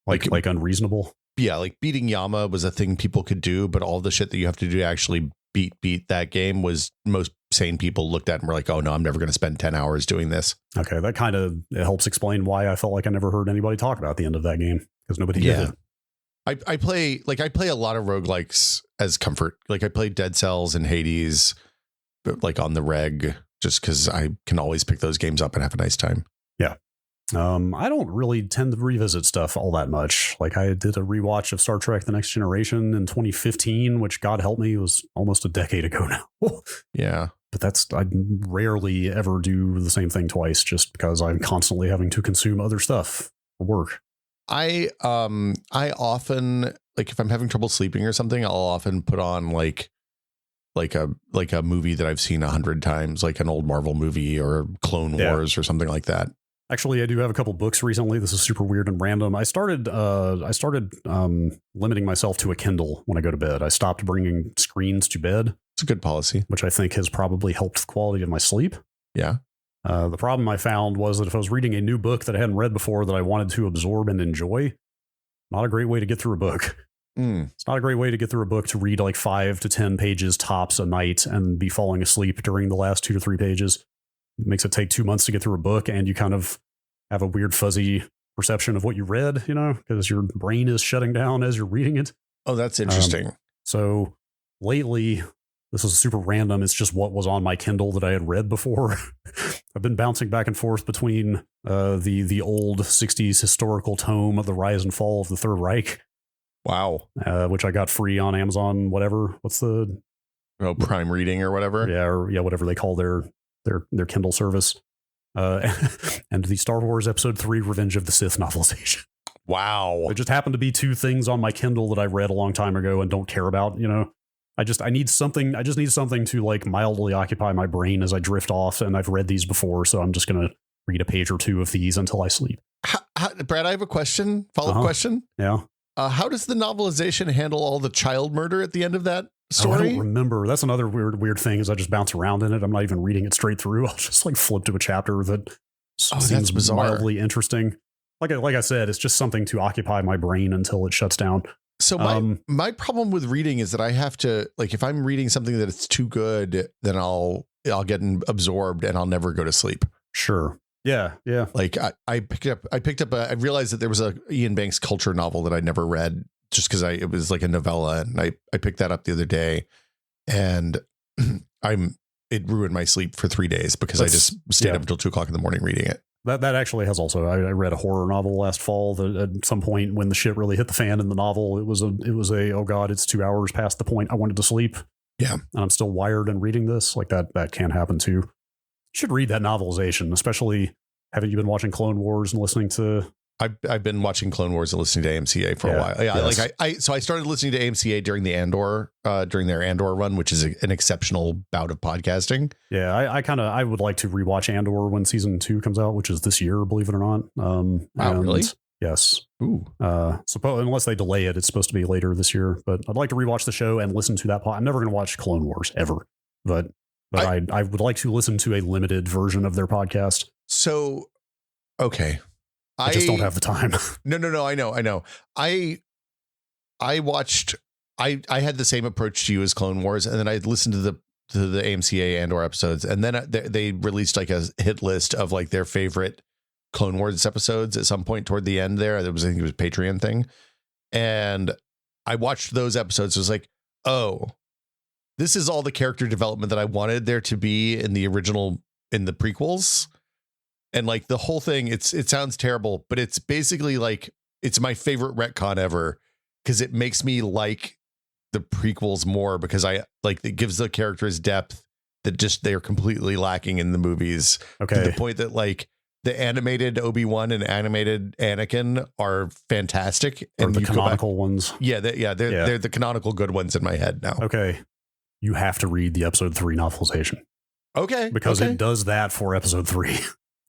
Speaker 2: Like unreasonable.
Speaker 1: Yeah, like beating Yama was a thing people could do, but all the shit that you have to do to actually beat that game was most sane people looked at and were like, oh no, I'm never going to spend 10 hours doing this.
Speaker 2: Okay, that kind of helps explain why I felt like I never heard anybody talk about the end of that game, because nobody did it.
Speaker 1: I play a lot of roguelikes as comfort. Like I play Dead Cells and Hades, but like on the reg, just because I can always pick those games up and have a nice time.
Speaker 2: Yeah. I don't really tend to revisit stuff all that much. Like I did a rewatch of Star Trek The Next Generation in 2015, which God help me was almost a decade ago now.
Speaker 1: Yeah.
Speaker 2: But I rarely ever do the same thing twice just because I'm constantly having to consume other stuff for work.
Speaker 1: I often, like if I'm having trouble sleeping or something, I'll often put on like a movie that I've seen 100 times, like an old Marvel movie or Clone Wars or something like that.
Speaker 2: Actually, I do have a couple books recently. This is super weird and random. I started limiting myself to a Kindle when I go to bed. I stopped bringing screens to bed.
Speaker 1: It's a good policy,
Speaker 2: which I think has probably helped the quality of my sleep.
Speaker 1: Yeah.
Speaker 2: The problem I found was that if I was reading a new book that I hadn't read before that I wanted to absorb and enjoy, not a great way to get through a book. It's not a great way to get through a book to read like 5 to 10 pages tops a night and be falling asleep during the last 2 to 3 pages. It makes it take 2 months to get through a book, and you kind of have a weird fuzzy perception of what you read, because your brain is shutting down as you're reading it.
Speaker 1: Oh, that's interesting.
Speaker 2: So lately, this is super random. It's just what was on my Kindle that I had read before. I've been bouncing back and forth between the old 60s historical tome of the rise and fall of the Third Reich.
Speaker 1: Wow.
Speaker 2: Which I got free on Amazon, whatever. What's the...
Speaker 1: Prime Reading or whatever?
Speaker 2: Yeah, whatever they call their Kindle service. And the Star Wars Episode 3 Revenge of the Sith novelization.
Speaker 1: Wow.
Speaker 2: It just happened to be 2 things on my Kindle that I read a long time ago and don't care about, I just need something to like mildly occupy my brain as I drift off, and I've read these before, so I'm just going to read a page or 2 of these until I sleep.
Speaker 1: Brad, I have a question, follow-up question.
Speaker 2: Yeah.
Speaker 1: How does the novelization handle all the child murder at the end of that story?
Speaker 2: I don't remember. That's another weird thing is I just bounce around in it. I'm not even reading it straight through. I'll just like flip to a chapter that seems
Speaker 1: bizarre.
Speaker 2: Mildly interesting. Like I said, it's just something to occupy my brain until it shuts down.
Speaker 1: So my problem with reading is that I have to, like, if I'm reading something that it's too good, then I'll get absorbed and I'll never go to sleep.
Speaker 2: Sure. Yeah.
Speaker 1: Like I picked up I realized that there was a Ian Banks culture novel that I never read just because it was like a novella, and I picked that up the other day, and it ruined my sleep for 3 days because I just stayed up until 2 o'clock in the morning reading it.
Speaker 2: That actually has also, I read a horror novel last fall that at some point when the shit really hit the fan in the novel, it was a oh God, it's 2 hours past the point I wanted to sleep.
Speaker 1: Yeah.
Speaker 2: And I'm still wired and reading this. Like that can happen too. You should read that novelization, especially haven't you been watching Clone Wars and listening to...
Speaker 1: I've been watching Clone Wars and listening to AMCA for a while. Yeah, yes. So I started listening to AMCA during the during their Andor run, which is an exceptional bout of podcasting.
Speaker 2: Yeah, I would like to rewatch Andor when season 2 comes out, which is this year, believe it or not.
Speaker 1: Wow, really?
Speaker 2: Yes.
Speaker 1: Ooh.
Speaker 2: Unless they delay it, it's supposed to be later this year. But I'd like to rewatch the show and listen to that. I'm never going to watch Clone Wars ever, but I would like to listen to a limited version of their podcast.
Speaker 1: So, okay.
Speaker 2: I just don't have the time.
Speaker 1: No. I know. I watched. I had the same approach to you as Clone Wars, and then I listened to the AMCA Andor episodes, and then they released like a hit list of like their favorite Clone Wars episodes at some point toward the end. I think it was a Patreon thing, and I watched those episodes. It was like, oh, this is all the character development that I wanted there to be in the prequels. And like the whole thing, it sounds terrible, but it's basically like, it's my favorite retcon ever because it makes me like the prequels more because it gives the characters depth that just they're completely lacking in the movies.
Speaker 2: Okay.
Speaker 1: To the point that like the animated Obi-Wan and animated Anakin are fantastic.
Speaker 2: Or
Speaker 1: And
Speaker 2: the
Speaker 1: you go back-
Speaker 2: canonical ones.
Speaker 1: Yeah, they're the canonical good ones in my head now.
Speaker 2: Okay. You have to read the episode 3 novelization.
Speaker 1: Okay.
Speaker 2: Because it does that for episode 3.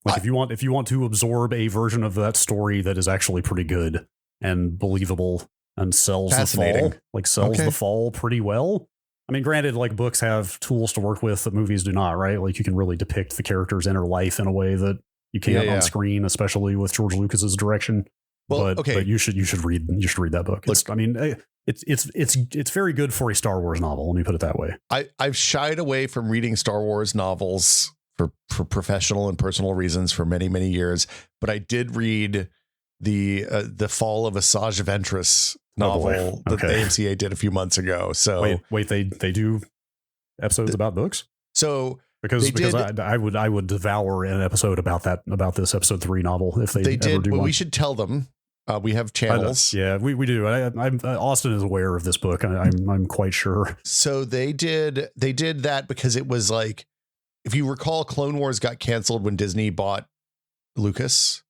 Speaker 2: Like if you want to absorb a version of that story that is actually pretty good and believable and sells the fall pretty well. I mean, granted, like books have tools to work with that movies do not, right? Like you can really depict the character's inner life in a way that you can't on screen, especially with George Lucas's direction.
Speaker 1: Well,
Speaker 2: but you should read that book. It's very good for a Star Wars novel. Let me put it that way.
Speaker 1: I've shied away from reading Star Wars novels for professional and personal reasons for many, many years. But I did read the Fall of Asajj Ventress novel that the AMCA did a few months ago. So
Speaker 2: wait, they do episodes about books?
Speaker 1: So
Speaker 2: because I would devour an episode about this episode 3 novel if they
Speaker 1: did.
Speaker 2: Ever do
Speaker 1: well,
Speaker 2: one.
Speaker 1: We should tell them. We have channels.
Speaker 2: Yeah, we do. Austin is aware of this book. I'm quite sure.
Speaker 1: So they did that because it was like, if you recall, Clone Wars got canceled when Disney bought Lucas,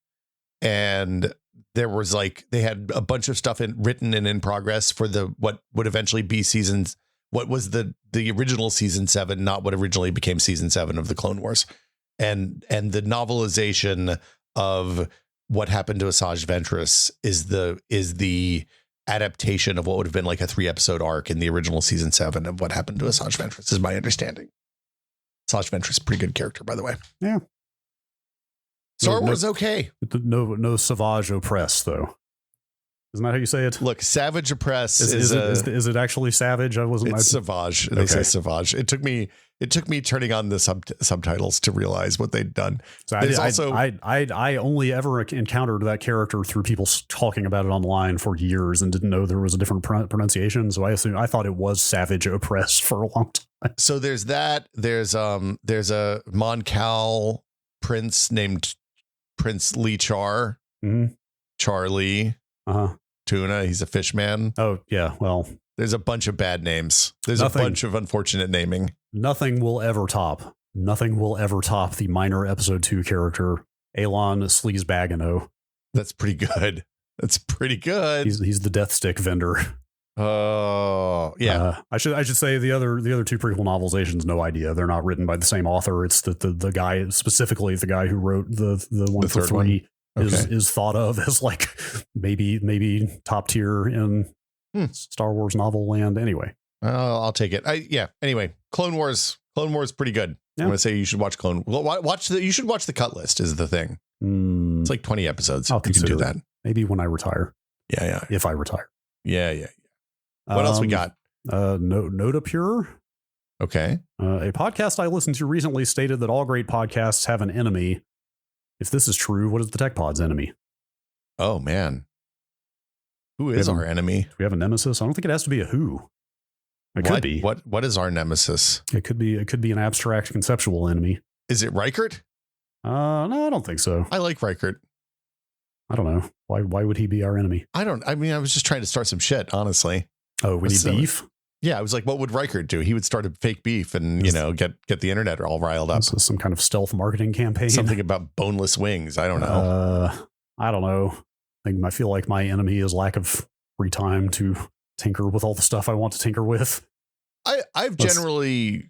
Speaker 1: and there was like, they had a bunch of stuff written and in progress for what would eventually be what was the original season 7, not what originally became season 7 of the Clone Wars, and the novelization of what happened to Asajj Ventress is the adaptation of what would have been like a 3-episode arc in the original season 7 of what happened to Asajj Ventress, is my understanding. Asajj Ventress, pretty good character, by the way.
Speaker 2: Yeah.
Speaker 1: Star Wars, okay.
Speaker 2: No Savage Opress, though. Isn't that how you say it?
Speaker 1: Look, Savage Opress
Speaker 2: is it actually Savage?
Speaker 1: It's Savage. They say Savage. It took me turning on the subtitles to realize what they'd done.
Speaker 2: So I only ever encountered that character through people talking about it online for years and didn't know there was a different pronunciation. So I thought it was Savage Opress for a long time.
Speaker 1: So there's that. There's a Mon Cal prince named Prince Lee Char.
Speaker 2: Mm-hmm.
Speaker 1: Charlie. Tuna. He's a fish man.
Speaker 2: Oh yeah. Well,
Speaker 1: there's a bunch of bad names. There's a bunch of unfortunate naming.
Speaker 2: Nothing will ever top the minor episode 2 character, Elon Sleazebagano.
Speaker 1: That's pretty good.
Speaker 2: He's the death stick vendor.
Speaker 1: Oh yeah.
Speaker 2: I should say the other 2 prequel novelizations, no idea. They're not written by the same author. It's the guy, specifically the guy who wrote the one for 3 is thought of as like maybe top tier in Star Wars novel land. Anyway,
Speaker 1: I'll take it. Anyway, Clone Wars pretty good. Yeah. I'm gonna say you should watch you should watch the cut list is the thing. It's like 20 episodes.
Speaker 2: I'll
Speaker 1: you can do that.
Speaker 2: Maybe when I retire.
Speaker 1: Yeah.
Speaker 2: If I retire.
Speaker 1: Yeah. What else we got?
Speaker 2: Noda Pure.
Speaker 1: Okay.
Speaker 2: A podcast I listened to recently stated that all great podcasts have an enemy. If this is true, what is the Tech Pod's enemy?
Speaker 1: Oh man. Who is our enemy?
Speaker 2: Do we have a nemesis? I don't think it has to be a who. It could be.
Speaker 1: What is our nemesis?
Speaker 2: It could be an abstract conceptual enemy.
Speaker 1: Is it Reichert?
Speaker 2: No, I don't think so.
Speaker 1: I like Reichert.
Speaker 2: I don't know. Why would he be our enemy?
Speaker 1: I was just trying to start some shit, honestly.
Speaker 2: Oh, we need beef?
Speaker 1: Yeah, I was like, what would Reichert do? He would start a fake beef and, get the internet all riled up.
Speaker 2: This is some kind of stealth marketing campaign.
Speaker 1: Something about boneless wings. I don't know.
Speaker 2: I don't know. I feel like my enemy is lack of free time to tinker with all the stuff I want to tinker with.
Speaker 1: I've generally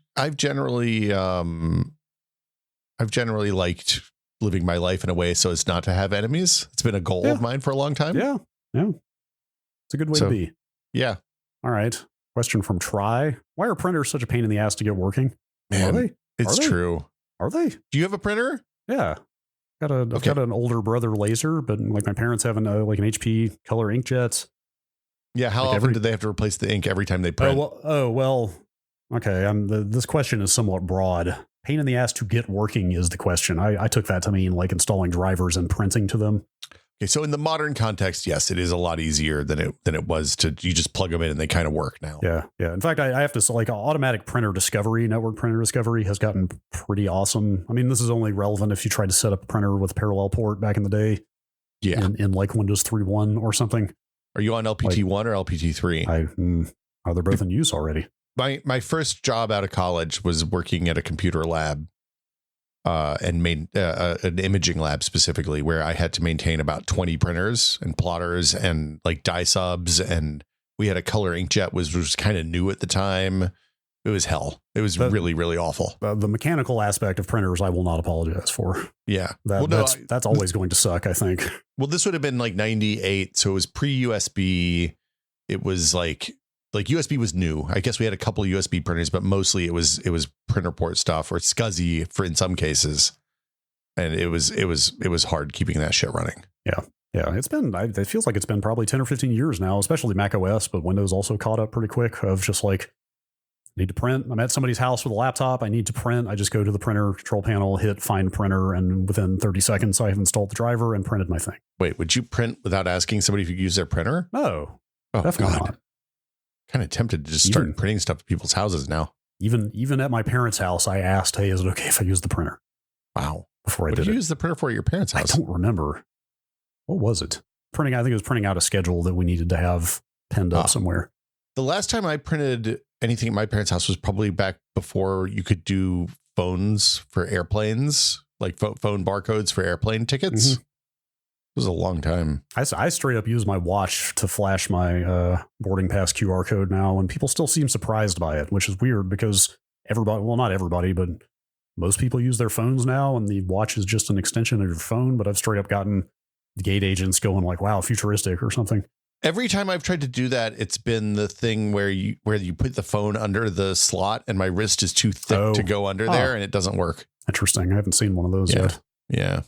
Speaker 1: liked living my life in a way so as not to have enemies. It's been a goal of mine for a long time.
Speaker 2: Yeah. It's a good way to be.
Speaker 1: Yeah.
Speaker 2: All right. Question from Try. Why are printers such a pain in the ass to get working?
Speaker 1: Man, are they? It's true.
Speaker 2: Are they?
Speaker 1: Do you have a printer?
Speaker 2: Yeah. I've got an older brother laser, but like my parents have an HP color inkjets.
Speaker 1: Yeah. How often do they have to replace the ink every time they print?
Speaker 2: Well. Okay. This question is somewhat broad. Pain in the ass to get working is the question. I took that to mean like installing drivers and printing to them.
Speaker 1: Okay, so in the modern context, yes, it is a lot easier than it was you just plug them in and they kind of work now.
Speaker 2: Yeah. In fact, I have to say, like, automatic printer discovery, network printer discovery has gotten pretty awesome. I mean, this is only relevant if you tried to set up a printer with a parallel port back in the day.
Speaker 1: Yeah,
Speaker 2: in like Windows 3.1 or something.
Speaker 1: Are you on LPT1 or LPT3?
Speaker 2: They're both in use already.
Speaker 1: My first job out of college was working at a computer lab, and made an imaging lab specifically where I had to maintain about 20 printers and plotters and like dye subs. And we had a color inkjet, which was kind of new at the time. It was hell. It was really, really awful.
Speaker 2: The mechanical aspect of printers, I will not apologize for.
Speaker 1: Yeah.
Speaker 2: That's always going to suck, I think.
Speaker 1: Well, this would have been like 98. So it was pre-USB. It was like USB was new. I guess we had a couple of USB printers, but mostly it was printer port stuff or SCSI for in some cases. And it was hard keeping that shit running.
Speaker 2: Yeah. Yeah. It feels like it's been probably 10 or 15 years now, especially Mac OS, but Windows also caught up pretty quick of just like, need to print. I'm at somebody's house with a laptop. I need to print. I just go to the printer control panel, hit find printer. And within 30 seconds, I have installed the driver and printed my thing.
Speaker 1: Wait, would you print without asking somebody if you use their printer?
Speaker 2: No.
Speaker 1: Oh,
Speaker 2: definitely
Speaker 1: God.
Speaker 2: not.
Speaker 1: Kind of tempted to just start printing stuff to people's houses now.
Speaker 2: Even at my parents' house, I asked, "Hey, is it okay if I use the printer?"
Speaker 1: Wow.
Speaker 2: Before
Speaker 1: what did you use the printer for at your parents' house?
Speaker 2: I don't remember. What was it? I think it was printing out a schedule that we needed to have pinned up somewhere.
Speaker 1: The last time I printed anything at my parents' house was probably back before you could do phones for airplanes, like phone barcodes for airplane tickets. Mm-hmm. It was a long time.
Speaker 2: I straight up use my watch to flash my boarding pass QR code now, and people still seem surprised by it, which is weird because not everybody, but most people use their phones now, and the watch is just an extension of your phone. But I've straight up gotten the gate agents going like, wow, futuristic or something.
Speaker 1: Every time I've tried to do that, it's been the thing where you put the phone under the slot and my wrist is too thick to go under there and it doesn't work.
Speaker 2: Interesting. I haven't seen one of those yet.
Speaker 1: Yeah.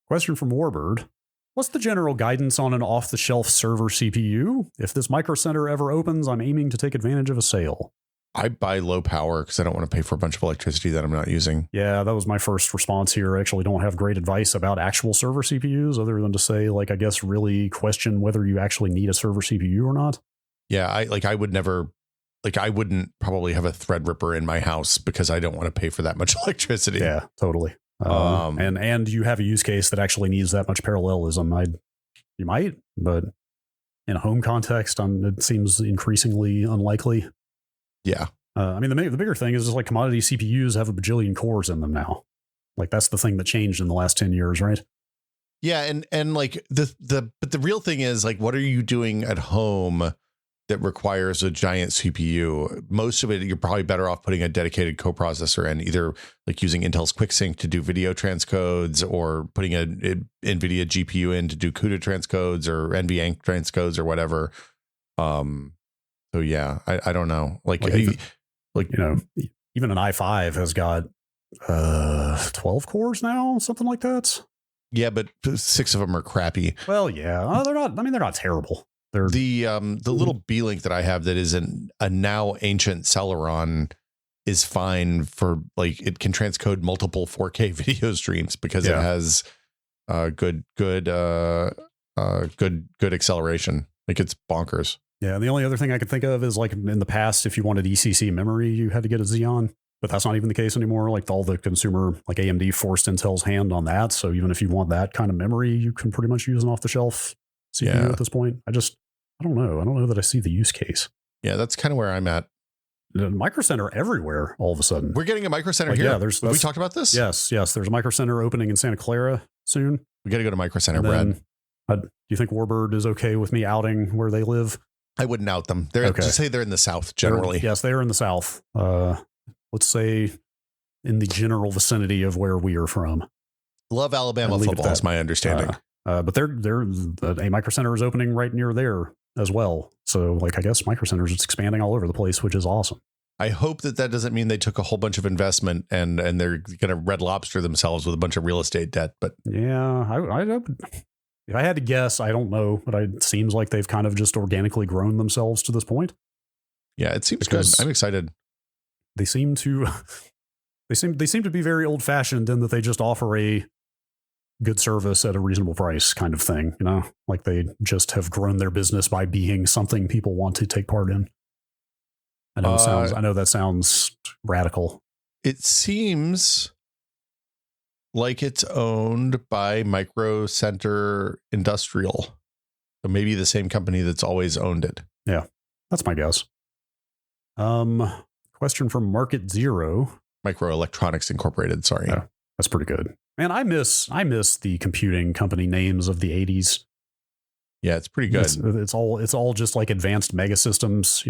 Speaker 2: Question from Warbird. What's the general guidance on an off-the-shelf server CPU? If this Micro Center ever opens, I'm aiming to take advantage of a sale.
Speaker 1: I buy low power because I don't want to pay for a bunch of electricity that I'm not using.
Speaker 2: Yeah, that was my first response here. I actually don't have great advice about actual server CPUs other than to say, like, I guess really question whether you actually need a server CPU or not.
Speaker 1: Yeah, I wouldn't probably have a Threadripper in my house because I don't want to pay for that much electricity.
Speaker 2: Yeah, totally. And you have a use case that actually needs that much parallelism. You might, but in a home context, it seems increasingly unlikely.
Speaker 1: Yeah.
Speaker 2: I mean, the bigger thing is just like commodity CPUs have a bajillion cores in them now. Like that's the thing that changed in the last 10 years, right?
Speaker 1: Yeah. And like but the real thing is like, what are you doing at home that requires a giant CPU? Most of it, you're probably better off putting a dedicated coprocessor in, either like using Intel's QuickSync to do video transcodes or putting a NVIDIA GPU in to do CUDA transcodes or NVENC transcodes or whatever. So yeah, I don't know.
Speaker 2: Even an i5 has got 12 cores now, something like that.
Speaker 1: Yeah, but 6 of them are crappy.
Speaker 2: Well, yeah, they're not. I mean, they're not terrible. They're
Speaker 1: the little B-Link that I have that is a now ancient Celeron is fine for like it can transcode multiple 4K video streams because it has good acceleration. Like it's bonkers.
Speaker 2: Yeah, the only other thing I could think of is like in the past, if you wanted ECC memory, you had to get a Xeon, but that's not even the case anymore. Like all the consumer, like AMD forced Intel's hand on that. So even if you want that kind of memory, you can pretty much use an off-the-shelf CPU at this point. I don't know. I don't know that I see the use case.
Speaker 1: Yeah, that's kind of where I'm at.
Speaker 2: Micro Center everywhere all of a sudden.
Speaker 1: We're getting a Micro Center here. Yeah, have we talked about this?
Speaker 2: Yes. There's a Micro Center opening in Santa Clara soon.
Speaker 1: We got to go to Micro Center, Brad.
Speaker 2: Do you think Warbird is okay with me outing where they live?
Speaker 1: I wouldn't out them. Just say they're in the South generally.
Speaker 2: Yes, they are in the South. Let's say in the general vicinity of where we are from.
Speaker 1: Love Alabama football is my understanding.
Speaker 2: But a Micro Center is opening right near there as well. So like, I guess Micro Center is expanding all over the place, which is awesome.
Speaker 1: I hope that doesn't mean they took a whole bunch of investment and they're going to Red Lobster themselves with a bunch of real estate debt. But
Speaker 2: yeah, if I had to guess, I don't know, but it seems like they've kind of just organically grown themselves to this point.
Speaker 1: Yeah, it seems good. I'm excited.
Speaker 2: They seem to be very old fashioned in that they just offer a good service at a reasonable price kind of thing, you know, like they just have grown their business by being something people want to take part in. I know that sounds radical.
Speaker 1: It seems like it's owned by Micro Center Industrial. So maybe the same company that's always owned it.
Speaker 2: Yeah, that's my guess. Question from Market Zero.
Speaker 1: Microelectronics Incorporated. Sorry.
Speaker 2: Yeah, that's pretty good. Man, I miss the computing company names of the 80s.
Speaker 1: Yeah, it's pretty good.
Speaker 2: It's all just like advanced mega systems,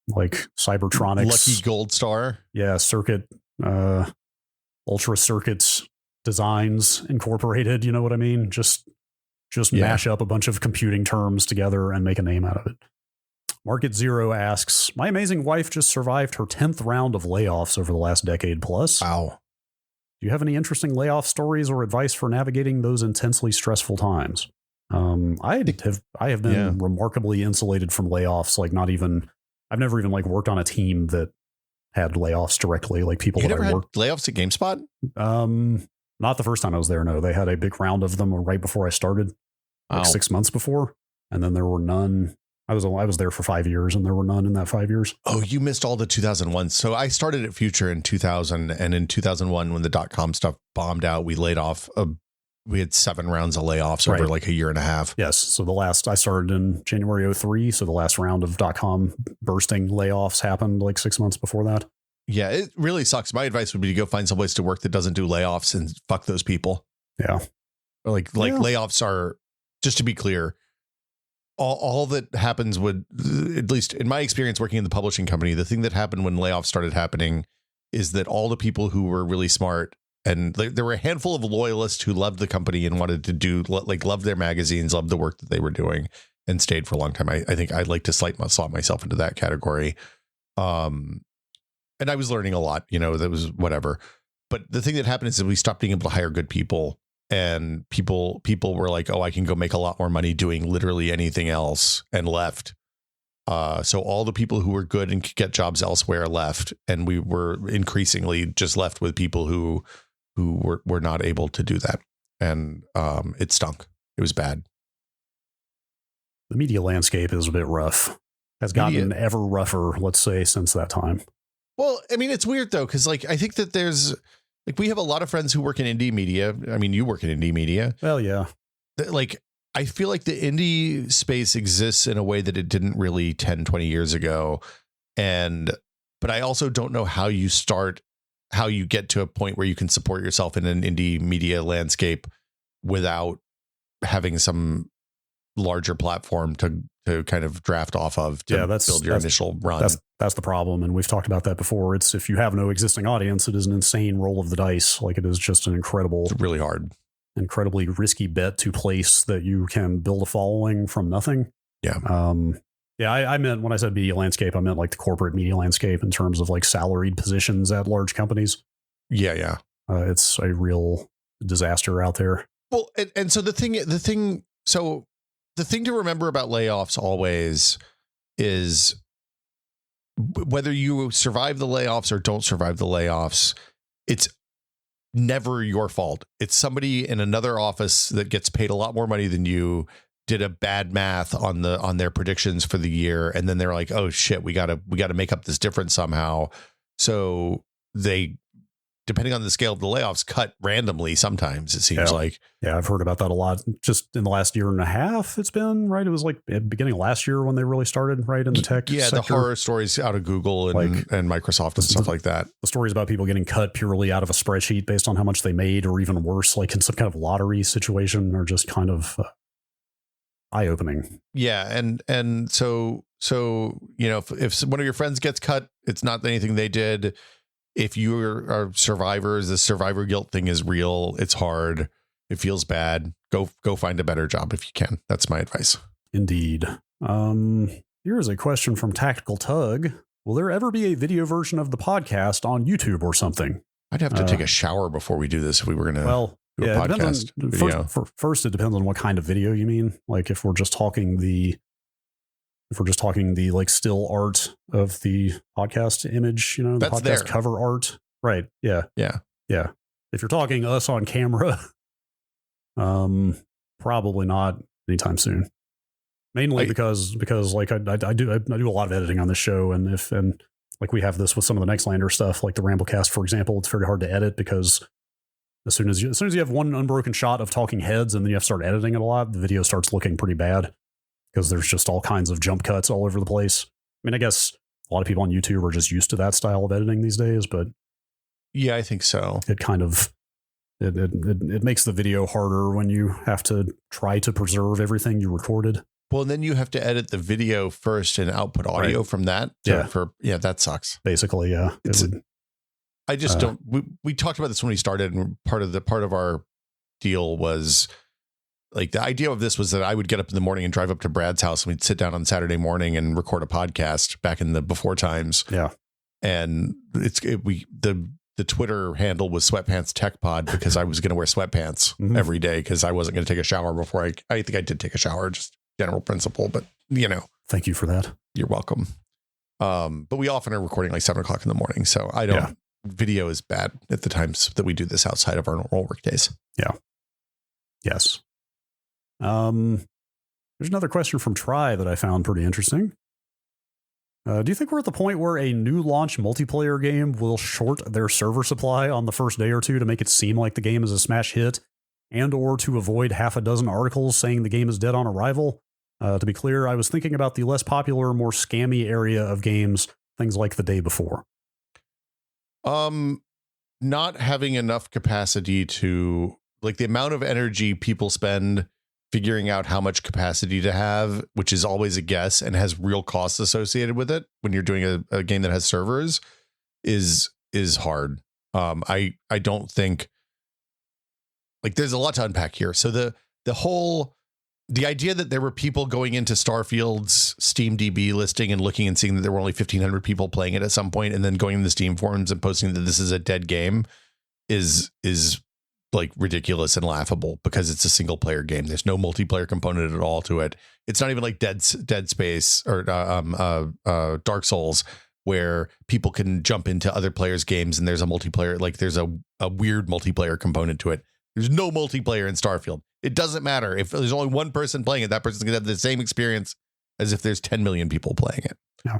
Speaker 2: like Cybertronics,
Speaker 1: Lucky Gold Star.
Speaker 2: Yeah, Circuit, Ultra Circuits Designs Incorporated. You know what I mean? Just mash up a bunch of computing terms together and make a name out of it. Market Zero asks, my amazing wife just survived her 10th round of layoffs over the last decade plus.
Speaker 1: Wow.
Speaker 2: Do you have any interesting layoff stories or advice for navigating those intensely stressful times? I have been remarkably insulated from layoffs. Like I've never even like worked on a team that had layoffs directly. Like people
Speaker 1: you
Speaker 2: that
Speaker 1: never
Speaker 2: I
Speaker 1: had
Speaker 2: worked
Speaker 1: layoffs at GameSpot.
Speaker 2: Not the first time I was there. No, they had a big round of them right before I started, like 6 months before, and then there were none. I was there for 5 years, and there were none in that 5 years.
Speaker 1: Oh, you missed all the 2001. So I started at Future in 2000, and in 2001, when the .com stuff bombed out, we laid off. We had 7 rounds of layoffs over like a year and a half.
Speaker 2: Yes. So I started in January 2003. So the last round of .com bursting layoffs happened like 6 months before that.
Speaker 1: Yeah, it really sucks. My advice would be to go find someplace to work that doesn't do layoffs and fuck those people.
Speaker 2: Yeah.
Speaker 1: Layoffs are, just to be clear, all that happens would, at least in my experience working in the publishing company, the thing that happened when layoffs started happening is that all the people who were really smart, and there were a handful of loyalists who loved the company and wanted to do loved their magazines, loved the work that they were doing, and stayed for a long time. I think I'd like to slot myself into that category. And I was learning a lot, that was whatever. But the thing that happened is that we stopped being able to hire good people, and people were like, oh, I can go make a lot more money doing literally anything else, and left. So all the people who were good and could get jobs elsewhere left. And we were increasingly just left with people who were not able to do that. And it stunk. It was bad.
Speaker 2: The media landscape is a bit rough. Has gotten ever rougher, let's say, since that time.
Speaker 1: Well, I mean, it's weird, though, because I think that there's we have a lot of friends who work in indie media. I mean, you work in indie media.
Speaker 2: Well, yeah.
Speaker 1: I feel like the indie space exists in a way that it didn't really 10, 20 years ago. But I also don't know how you get to a point where you can support yourself in an indie media landscape without having some larger platform to kind of draft off of to build your initial run.
Speaker 2: That's the problem. And we've talked about that before. It's if you have no existing audience, it is an insane roll of the dice. Like it is just an it's
Speaker 1: really hard,
Speaker 2: incredibly risky bet to place that you can build a following from nothing.
Speaker 1: Yeah.
Speaker 2: I meant when I said media landscape, I meant like the corporate media landscape in terms of like salaried positions at large companies.
Speaker 1: Yeah. Yeah.
Speaker 2: It's a real disaster out there.
Speaker 1: Well, and so the thing to remember about layoffs always is whether you survive the layoffs or don't survive the layoffs, it's never your fault. It's somebody in another office that gets paid a lot more money than you did a bad math on their predictions for the year. And then they're like, oh shit, we gotta make up this difference somehow. So they, depending on the scale of the layoffs, cut randomly sometimes, it seems like.
Speaker 2: Yeah, I've heard about that a lot. Just in the last year and a half, it's been, right? It was like at the beginning of last year when they really started, right, in the tech sector.
Speaker 1: The horror stories out of Google and Microsoft and stuff like that. The
Speaker 2: stories about people getting cut purely out of a spreadsheet based on how much they made, or even worse, like in some kind of lottery situation, are just kind of eye-opening.
Speaker 1: Yeah, and so if one of your friends gets cut, it's not anything they did. If you are survivors, the survivor guilt thing is real. It's hard. It feels bad. Go find a better job if you can. That's my advice.
Speaker 2: Indeed. Here's a question from Tactical Tug. Will there ever be a video version of the podcast on YouTube or something?
Speaker 1: I'd have to take a shower before we do this if we were going to do a podcast video.
Speaker 2: First, it depends on what kind of video you mean. Like if we're just talking the like still art of the podcast image, the
Speaker 1: that's
Speaker 2: podcast
Speaker 1: there.
Speaker 2: Cover art. Right. Yeah.
Speaker 1: Yeah.
Speaker 2: Yeah. If you're talking us on camera, probably not anytime soon. Mainly because like I do a lot of editing on this show, and like we have this with some of the Nextlander stuff, like the Ramblecast, for example, it's very hard to edit because as soon as you have one unbroken shot of talking heads and then you have to start editing it a lot, the video starts looking pretty bad because there's just all kinds of jump cuts all over the place. I mean, I guess a lot of people on YouTube are just used to that style of editing these days, but
Speaker 1: yeah, I think so.
Speaker 2: It kind of it makes the video harder when you have to try to preserve everything you recorded.
Speaker 1: Well, and then you have to edit the video first and output audio from that. That sucks.
Speaker 2: Basically, yeah.
Speaker 1: I just don't. We talked about this when we started, and part of our deal was like the idea of this was that I would get up in the morning and drive up to Brad's house, and we'd sit down on Saturday morning and record a podcast back in the before times.
Speaker 2: Yeah,
Speaker 1: and the Twitter handle was Sweatpants Tech Pod because I was going to wear sweatpants every day because I wasn't going to take a shower before I think I did take a shower, just general principle, but
Speaker 2: thank you for that.
Speaker 1: You're welcome. But we often are recording like 7:00 in the morning. So I don't, video is bad at the times that we do this outside of our normal work days.
Speaker 2: Yeah. Yes. There's another question from Try that I found pretty interesting. Do you think we're at the point where a new launch multiplayer game will short their server supply on the first day or two to make it seem like the game is a smash hit, and or to avoid half a dozen articles saying the game is dead on arrival? To be clear, I was thinking about the less popular, more scammy area of games, things like The Day Before.
Speaker 1: Not having enough capacity to, like, the amount of energy people spend figuring out how much capacity to have, which is always a guess and has real costs associated with it when you're doing a game that has servers, is hard. I don't think, like, there's a lot to unpack here. So the idea that there were people going into Starfield's Steam DB listing and looking and seeing that there were only 1,500 people playing it at some point, and then going in the Steam forums and posting that this is a dead game is like ridiculous and laughable because it's a single player game. There's no multiplayer component at all to it. It's not even like Dead Space or Dark Souls, where people can jump into other players' games and there's a multiplayer, like there's a weird multiplayer component to it. There's no multiplayer in Starfield. It doesn't matter. If there's only one person playing it, that person's gonna have the same experience as if there's 10 million people playing it.
Speaker 2: Yeah.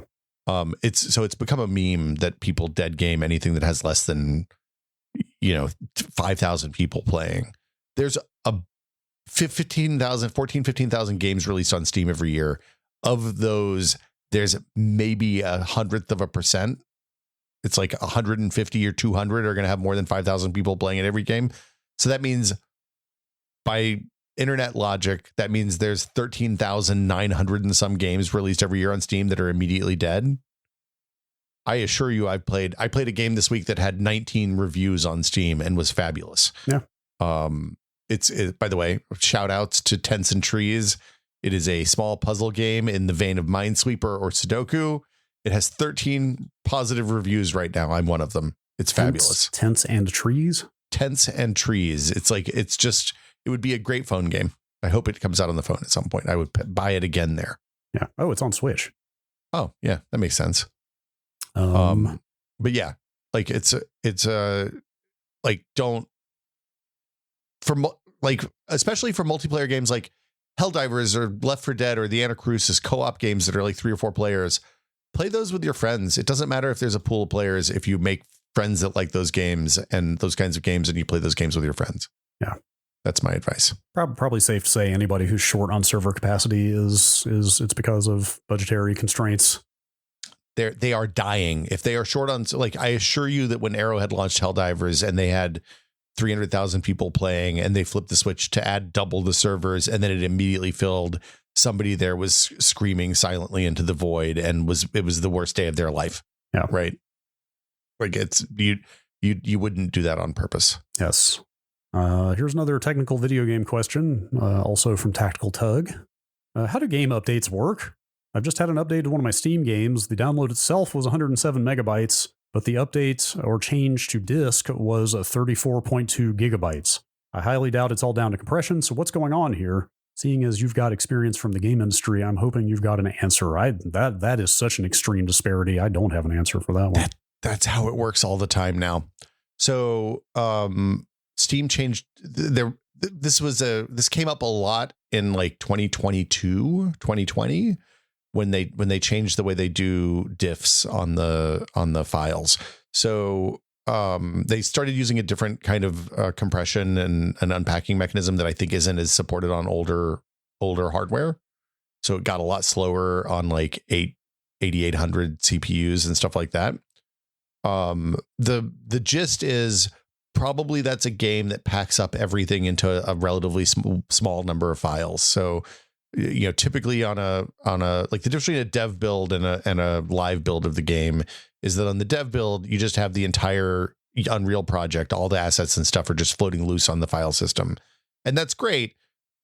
Speaker 1: It's become a meme that people dead game anything that has less than 5,000 people playing. There's a 15,000 games released on Steam every year. Of those, there's maybe 1/100%. It's like 150 or 200 are going to have more than 5,000 people playing at every game. So that means, by internet logic, that means there's 13,900 and some games released every year on Steam that are immediately dead. I assure you, I played a game this week that had 19 reviews on Steam and was fabulous.
Speaker 2: Yeah.
Speaker 1: It's by the way, shout outs to Tents and Trees. It is a small puzzle game in the vein of Minesweeper or Sudoku. It has 13 positive reviews right now. I'm one of them. It's fabulous.
Speaker 2: Tents and Trees.
Speaker 1: Tents and Trees. It would be a great phone game. I hope it comes out on the phone at some point. I would buy it again there.
Speaker 2: Yeah. Oh, it's on Switch.
Speaker 1: Oh, yeah, that makes sense. But yeah, like especially for multiplayer games like Helldivers or Left 4 Dead or the Anacrusis co-op games that are like 3 or 4 players, play those with your friends. It doesn't matter if there's a pool of players if you make friends that like those games and those kinds of games and you play those games with your friends.
Speaker 2: Yeah.
Speaker 1: That's my advice.
Speaker 2: Probably safe to say anybody who's short on server capacity is it's because of budgetary constraints.
Speaker 1: They are dying. If they are short on, like, I assure you that when Arrowhead launched Helldivers and they had 300,000 people playing and they flipped the switch to add double the servers and then it immediately filled, somebody there was screaming silently into the void and it was the worst day of their life.
Speaker 2: Yeah.
Speaker 1: Right. Like you wouldn't do that on purpose.
Speaker 2: Yes. Here's another technical video game question, also from Tactical Tug. How do game updates work? I've just had an update to one of my Steam games. The download itself was 107 megabytes, but the update or change to disk was 34.2 gigabytes. I highly doubt it's all down to compression, so what's going on here? Seeing as you've got experience from the game industry, I'm hoping you've got an answer. That is such an extreme disparity. I don't have an answer for that one.
Speaker 1: That's how it works all the time now. So Steam changed this came up a lot in like 2020 when they changed the way they do diffs on the files. So they started using a different kind of compression and an unpacking mechanism that I think isn't as supported on older hardware. So it got a lot slower on like 8 8800 CPUs and stuff like that. The gist is probably that's a game that packs up everything into a relatively small number of files. So, typically on a like the difference between a dev build and a live build of the game is that on the dev build, you just have the entire Unreal project, all the assets and stuff are just floating loose on the file system. And that's great,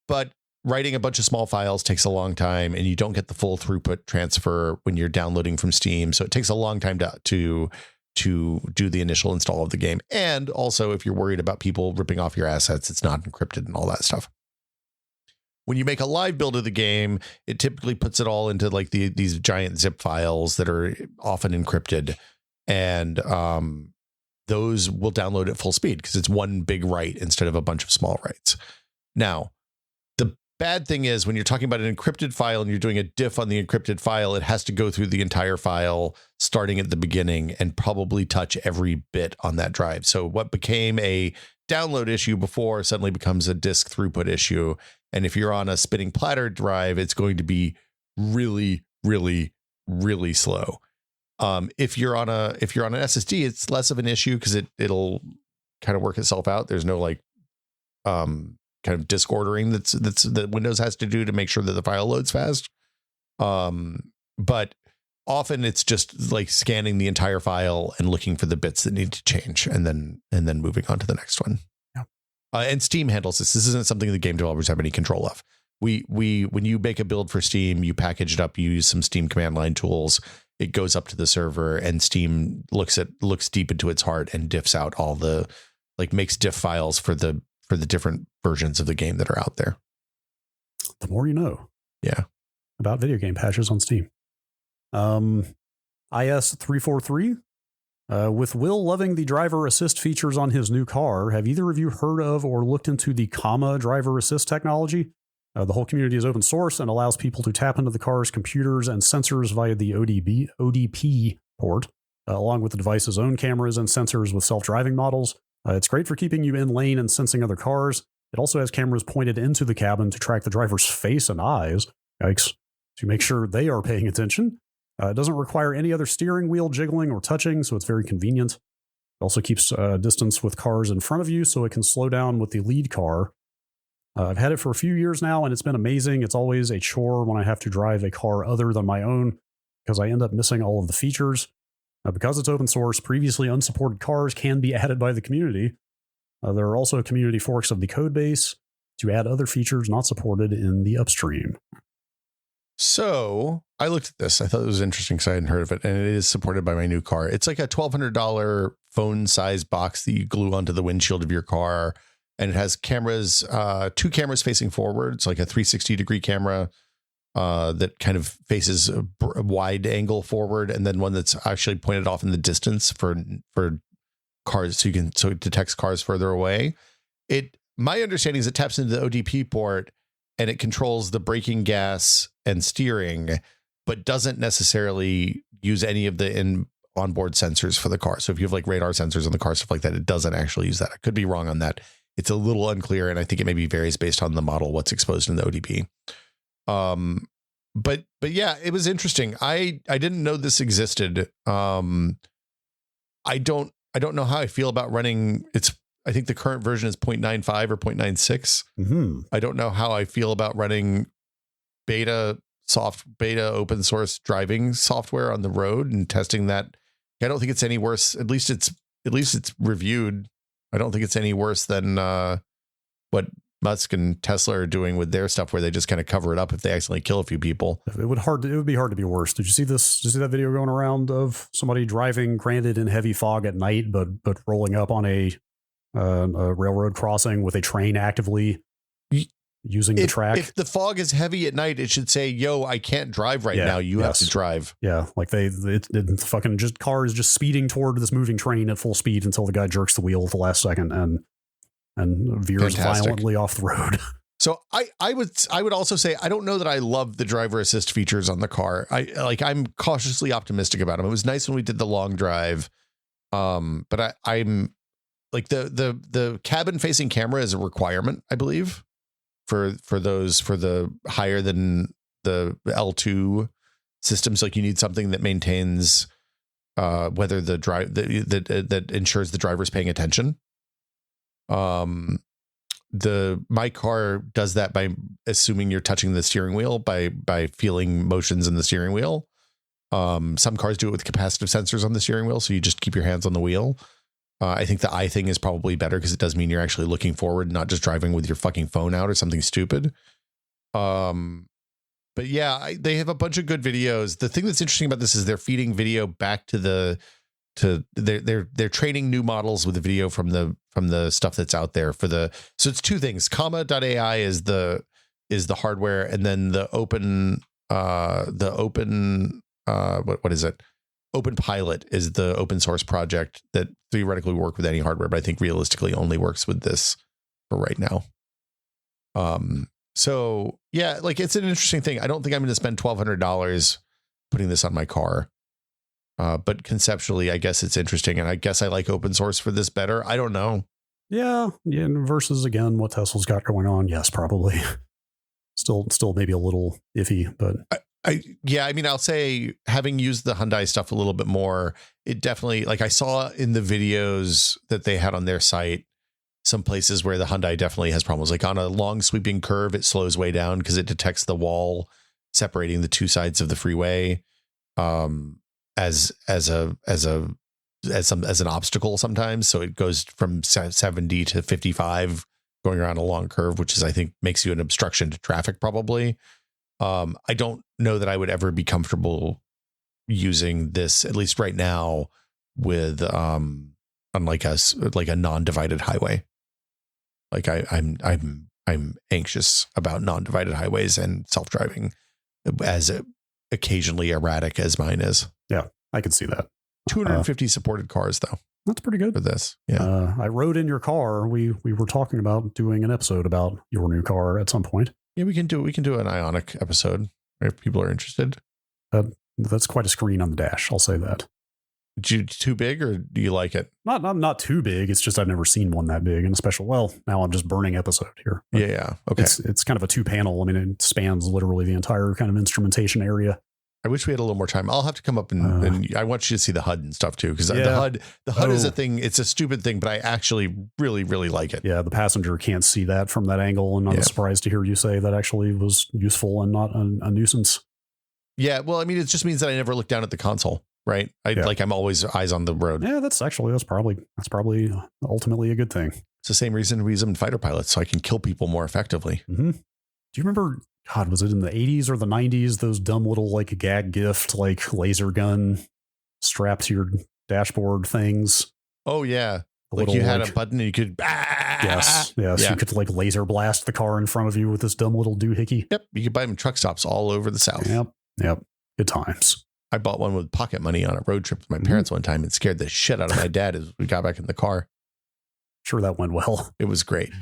Speaker 1: but writing a bunch of small files takes a long time, and you don't get the full throughput transfer when you're downloading from Steam. So it takes a long time to do the initial install of the game. And also, if you're worried about people ripping off your assets, it's not encrypted and all that stuff. When you make a live build of the game, it typically puts it all into like these giant zip files that are often encrypted, and those will download at full speed because it's one big write instead of a bunch of small writes. Now, the bad thing is when you're talking about an encrypted file and you're doing a diff on the encrypted file, it has to go through the entire file starting at the beginning and probably touch every bit on that drive. So what became a download issue before suddenly becomes a disk throughput issue. And if you're on a spinning platter drive, it's going to be really, really, really slow. If you're on an SSD, it's less of an issue because it'll kind of work itself out. There's no like kind of disk ordering that Windows has to do to make sure that the file loads fast. But often it's just like scanning the entire file and looking for the bits that need to change, and then moving on to the next one.
Speaker 2: Yeah.
Speaker 1: And Steam handles this. This isn't something the game developers have any control of. When you make a build for Steam, you package it up, you use some Steam command line tools. It goes up to the server, and Steam looks deep into its heart and diffs out all the makes diff files for the different versions of the game that are out there.
Speaker 2: The more you know.
Speaker 1: Yeah.
Speaker 2: About video game patches on Steam. IS343. With Will loving the driver assist features on his new car, have either of you heard of or looked into the comma driver assist technology? The whole community is open source and allows people to tap into the car's computers and sensors via the ODP port, along with the device's own cameras and sensors with self-driving models. It's great for keeping you in lane and sensing other cars. It also has cameras pointed into the cabin to track the driver's face and eyes, yikes, to make sure they are paying attention. It doesn't require any other steering wheel jiggling or touching, so it's very convenient. It also keeps distance with cars in front of you, so it can slow down with the lead car. I've had it for a few years now, and it's been amazing. It's always a chore when I have to drive a car other than my own because I end up missing all of the features. Because it's open source, previously unsupported cars can be added by the community. There are also community forks of the code base to add other features not supported in the upstream.
Speaker 1: So I looked at this. I thought it was interesting because I hadn't heard of it, and it is supported by my new car. It's like a $1,200 phone-sized box that you glue onto the windshield of your car. And it has cameras, 2 cameras facing forward. It's like a 360-degree camera that kind of faces a wide angle forward, and then one that's actually pointed off in the distance for cars, so it detects cars further away. My understanding is it taps into the ODP port and it controls the braking, gas, and steering, but doesn't necessarily use any of the onboard sensors for the car. So if you have like radar sensors on the car, stuff like that, it doesn't actually use that. I could be wrong on that. It's a little unclear, and I think it maybe varies based on the model, what's exposed in the ODP. But yeah, it was interesting. I didn't know this existed. I don't know how I feel about running. I think the current version is 0.95 or 0.96.
Speaker 2: Mm-hmm.
Speaker 1: I don't know how I feel about running beta open source driving software on the road and testing that. I don't think it's any worse. At least it's reviewed. I don't think it's any worse than what Musk and Tesla are doing with their stuff, where they just kind of cover it up if they accidentally kill a few people.
Speaker 2: It would be hard to be worse. Did you see this? Did you see that video going around of somebody driving, granted in heavy fog at night, but rolling up on a railroad crossing with a train actively using the track?
Speaker 1: If the fog is heavy at night, it should say, "Yo, I can't drive right now. You have to drive."
Speaker 2: Yeah, like it fucking just cars just speeding toward this moving train at full speed until the guy jerks the wheel at the last second and veers violently off the road.
Speaker 1: So I would also say I don't know that I love the driver assist features on the car. I'm cautiously optimistic about them. It was nice when we did the long drive, but I'm like the cabin facing camera is a requirement, I believe, for the higher than the L2 systems. Like you need something that maintains whether the drive that ensures the driver's paying attention. My car does that by assuming you're touching the steering wheel by feeling motions in the steering wheel. Some cars do it with capacitive sensors on the steering wheel, so you just keep your hands on the wheel. I think the eye thing is probably better because it does mean you're actually looking forward, not just driving with your fucking phone out or something stupid. But yeah, they have a bunch of good videos. The thing that's interesting about this is they're feeding video back to they're training new models with the video from the stuff that's out there so it's two things. Comma.ai is the hardware, and then the open what is it? Open Pilot is the open source project that theoretically work with any hardware, but I think realistically only works with this for right now. So yeah, like it's an interesting thing. I don't think I'm going to spend $1,200 putting this on my car. But conceptually, I guess it's interesting. And I guess I like open source for this better. I don't know. Yeah.
Speaker 2: Versus again, what Tesla's got going on. Yes, probably. Still maybe a little iffy, but
Speaker 1: I mean, I'll say having used the Hyundai stuff a little bit more, it definitely, like I saw in the videos that they had on their site, some places where the Hyundai definitely has problems. Like on a long sweeping curve, it slows way down because it detects the wall separating the two sides of the freeway as an obstacle sometimes. So it goes from 70 to 55 going around a long curve, which is, I think, makes you an obstruction to traffic probably. I don't know that I would ever be comfortable using this, at least right now, with on like a non-divided highway. Like I'm anxious about non-divided highways and self-driving, as occasionally erratic as mine is.
Speaker 2: Yeah, I can see that.
Speaker 1: 250 supported cars though.
Speaker 2: That's pretty good
Speaker 1: for this. Yeah.
Speaker 2: I rode in your car. We were talking about doing an episode about your new car at some point.
Speaker 1: Yeah, we can do an Ionic episode if people are interested.
Speaker 2: That's quite a screen on the dash. I'll say that.
Speaker 1: Too big, or do you like it?
Speaker 2: Not too big. It's just I've never seen one that big, and especially, well, now I'm just burning episode here. But
Speaker 1: yeah. Okay.
Speaker 2: It's kind of a 2-panel. I mean, it spans literally the entire kind of instrumentation area.
Speaker 1: I wish we had a little more time. I'll have to come up and I want you to see the HUD and stuff too, because the HUD is a thing. It's a stupid thing, but I actually really, really like it.
Speaker 2: Yeah, the passenger can't see that from that angle, and I'm surprised to hear you say that actually was useful and not a nuisance.
Speaker 1: Yeah, well, I mean, it just means that I never look down at the console, right? I'm always eyes on the road.
Speaker 2: Yeah, that's probably ultimately a good thing.
Speaker 1: It's the same reason we use them in fighter pilots, so I can kill people more effectively.
Speaker 2: Mm-hmm. Do you remember? God, was it in the 80s or the 90s? Those dumb little like gag gift like laser gun strapped to your dashboard things.
Speaker 1: Oh yeah, like you had a button and you could.
Speaker 2: Yes. Yeah. You could like laser blast the car in front of you with this dumb little doohickey.
Speaker 1: Yep, you could buy them at truck stops all over the South.
Speaker 2: Yep. Good times.
Speaker 1: I bought one with pocket money on a road trip with my parents one time and scared the shit out of my dad as we got back in the car.
Speaker 2: Sure, that went well.
Speaker 1: It was great.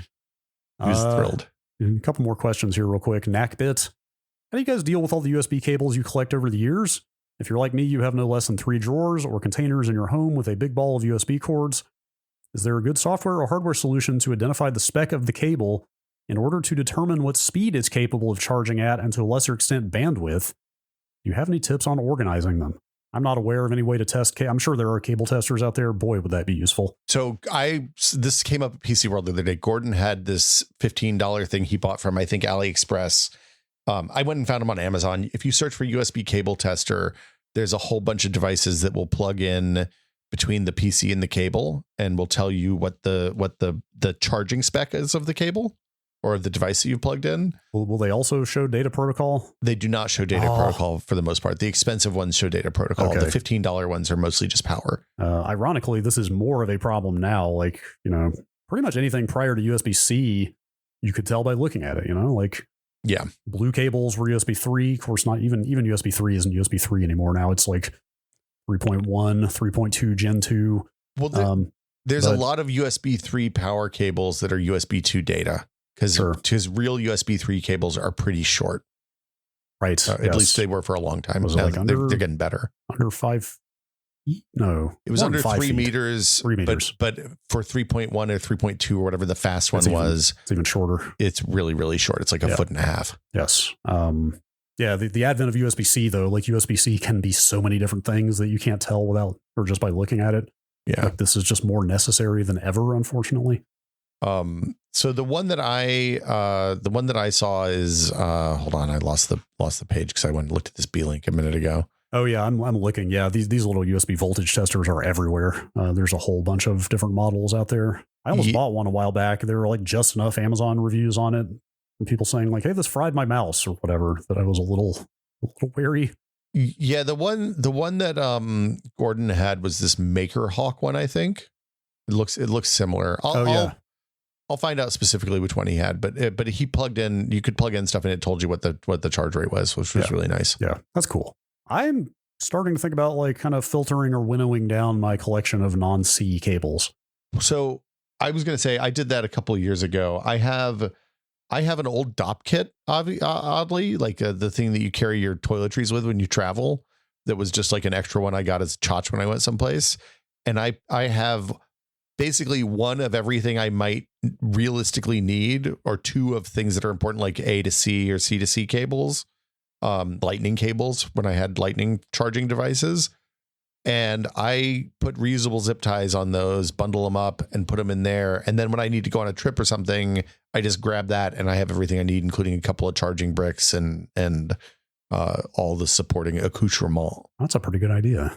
Speaker 1: He was thrilled.
Speaker 2: A couple more questions here real quick. Knackbit. How do you guys deal with all the USB cables you collect over the years? If you're like me, you have no less than 3 drawers or containers in your home with a big ball of USB cords. Is there a good software or hardware solution to identify the spec of the cable in order to determine what speed it's capable of charging at and to a lesser extent bandwidth? Do you have any tips on organizing them? I'm not aware of any way to test. I'm sure there are cable testers out there. Boy, would that be useful.
Speaker 1: So this came up at PC World the other day. Gordon had this $15 thing he bought from, I think, AliExpress. I went and found them on Amazon. If you search for USB cable tester, there's a whole bunch of devices that will plug in between the PC and the cable and will tell you what the charging spec is of the cable or the device that you've plugged in.
Speaker 2: Will they also show data protocol?
Speaker 1: They do not show data protocol for the most part. The expensive ones show data protocol. Okay. The $15 ones are mostly just power.
Speaker 2: Ironically, this is more of a problem now. Like, pretty much anything prior to USB-C, you could tell by looking at it, like blue cables were USB 3. Of course, not even USB 3 isn't USB 3 anymore. Now it's like 3.1, 3.2 Gen 2.
Speaker 1: Well, there's a lot of USB 3 power cables that are USB 2 data. Because real USB 3 cables are pretty short.
Speaker 2: Right.
Speaker 1: At least they were for a long time. Now they're getting better.
Speaker 2: Under 5. No.
Speaker 1: It was under 3 meters.
Speaker 2: 3 meters.
Speaker 1: But for 3.1 or 3.2 or whatever the fast one was.
Speaker 2: It's even shorter.
Speaker 1: It's really, really short. It's like a foot and a half.
Speaker 2: Yes. Yeah, the advent of USB-C though, like USB-C can be so many different things that you can't tell without or just by looking at it.
Speaker 1: Yeah.
Speaker 2: Like this is just more necessary than ever, unfortunately.
Speaker 1: So the one that I saw is hold on, I lost the page because I went and looked at this B-Link a minute ago.
Speaker 2: Oh yeah, I'm looking. Yeah, these little USB voltage testers are everywhere. There's a whole bunch of different models out there. I almost bought one a while back. There were like just enough Amazon reviews on it. And people saying like, "Hey, this fried my mouse" or whatever. That I was a little wary.
Speaker 1: Yeah, the one that Gordon had was this Maker Hawk one. I think it looks similar. I'll find out specifically which one he had, but he plugged in. You could plug in stuff and it told you what the charge rate was, which was really nice.
Speaker 2: Yeah, that's cool. I'm starting to think about like kind of filtering or winnowing down my collection of non-C cables.
Speaker 1: So I was going to say I did that a couple of years ago. I have an old DOP kit, oddly, like the thing that you carry your toiletries with when you travel. That was just like an extra one I got as tchotch when I went someplace. And I have basically one of everything I might realistically need, or two of things that are important, like A to C or C to C cables, lightning cables when I had lightning charging devices. And I put reusable zip ties on those, bundle them up and put them in there. And then when I need to go on a trip or something, I just grab that and I have everything I need, including a couple of charging bricks and all the supporting accoutrement.
Speaker 2: That's a pretty good idea.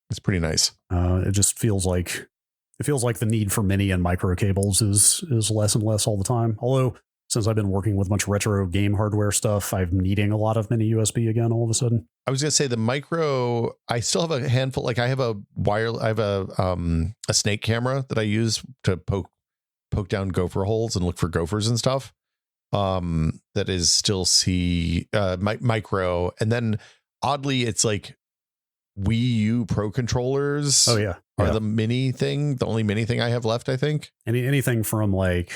Speaker 1: It's pretty nice.
Speaker 2: It just feels like the need for mini and micro cables is less and less all the time. Although since I've been working with a bunch of retro game hardware stuff, I'm needing a lot of mini USB again all of a sudden.
Speaker 1: I was going to say the micro, I still have a handful. Like I have a snake camera that I use to poke down gopher holes and look for gophers and stuff. That is still micro. And then oddly, it's like Wii U Pro controllers.
Speaker 2: Oh yeah.
Speaker 1: Are the only mini thing I have left, I think.
Speaker 2: Anything from like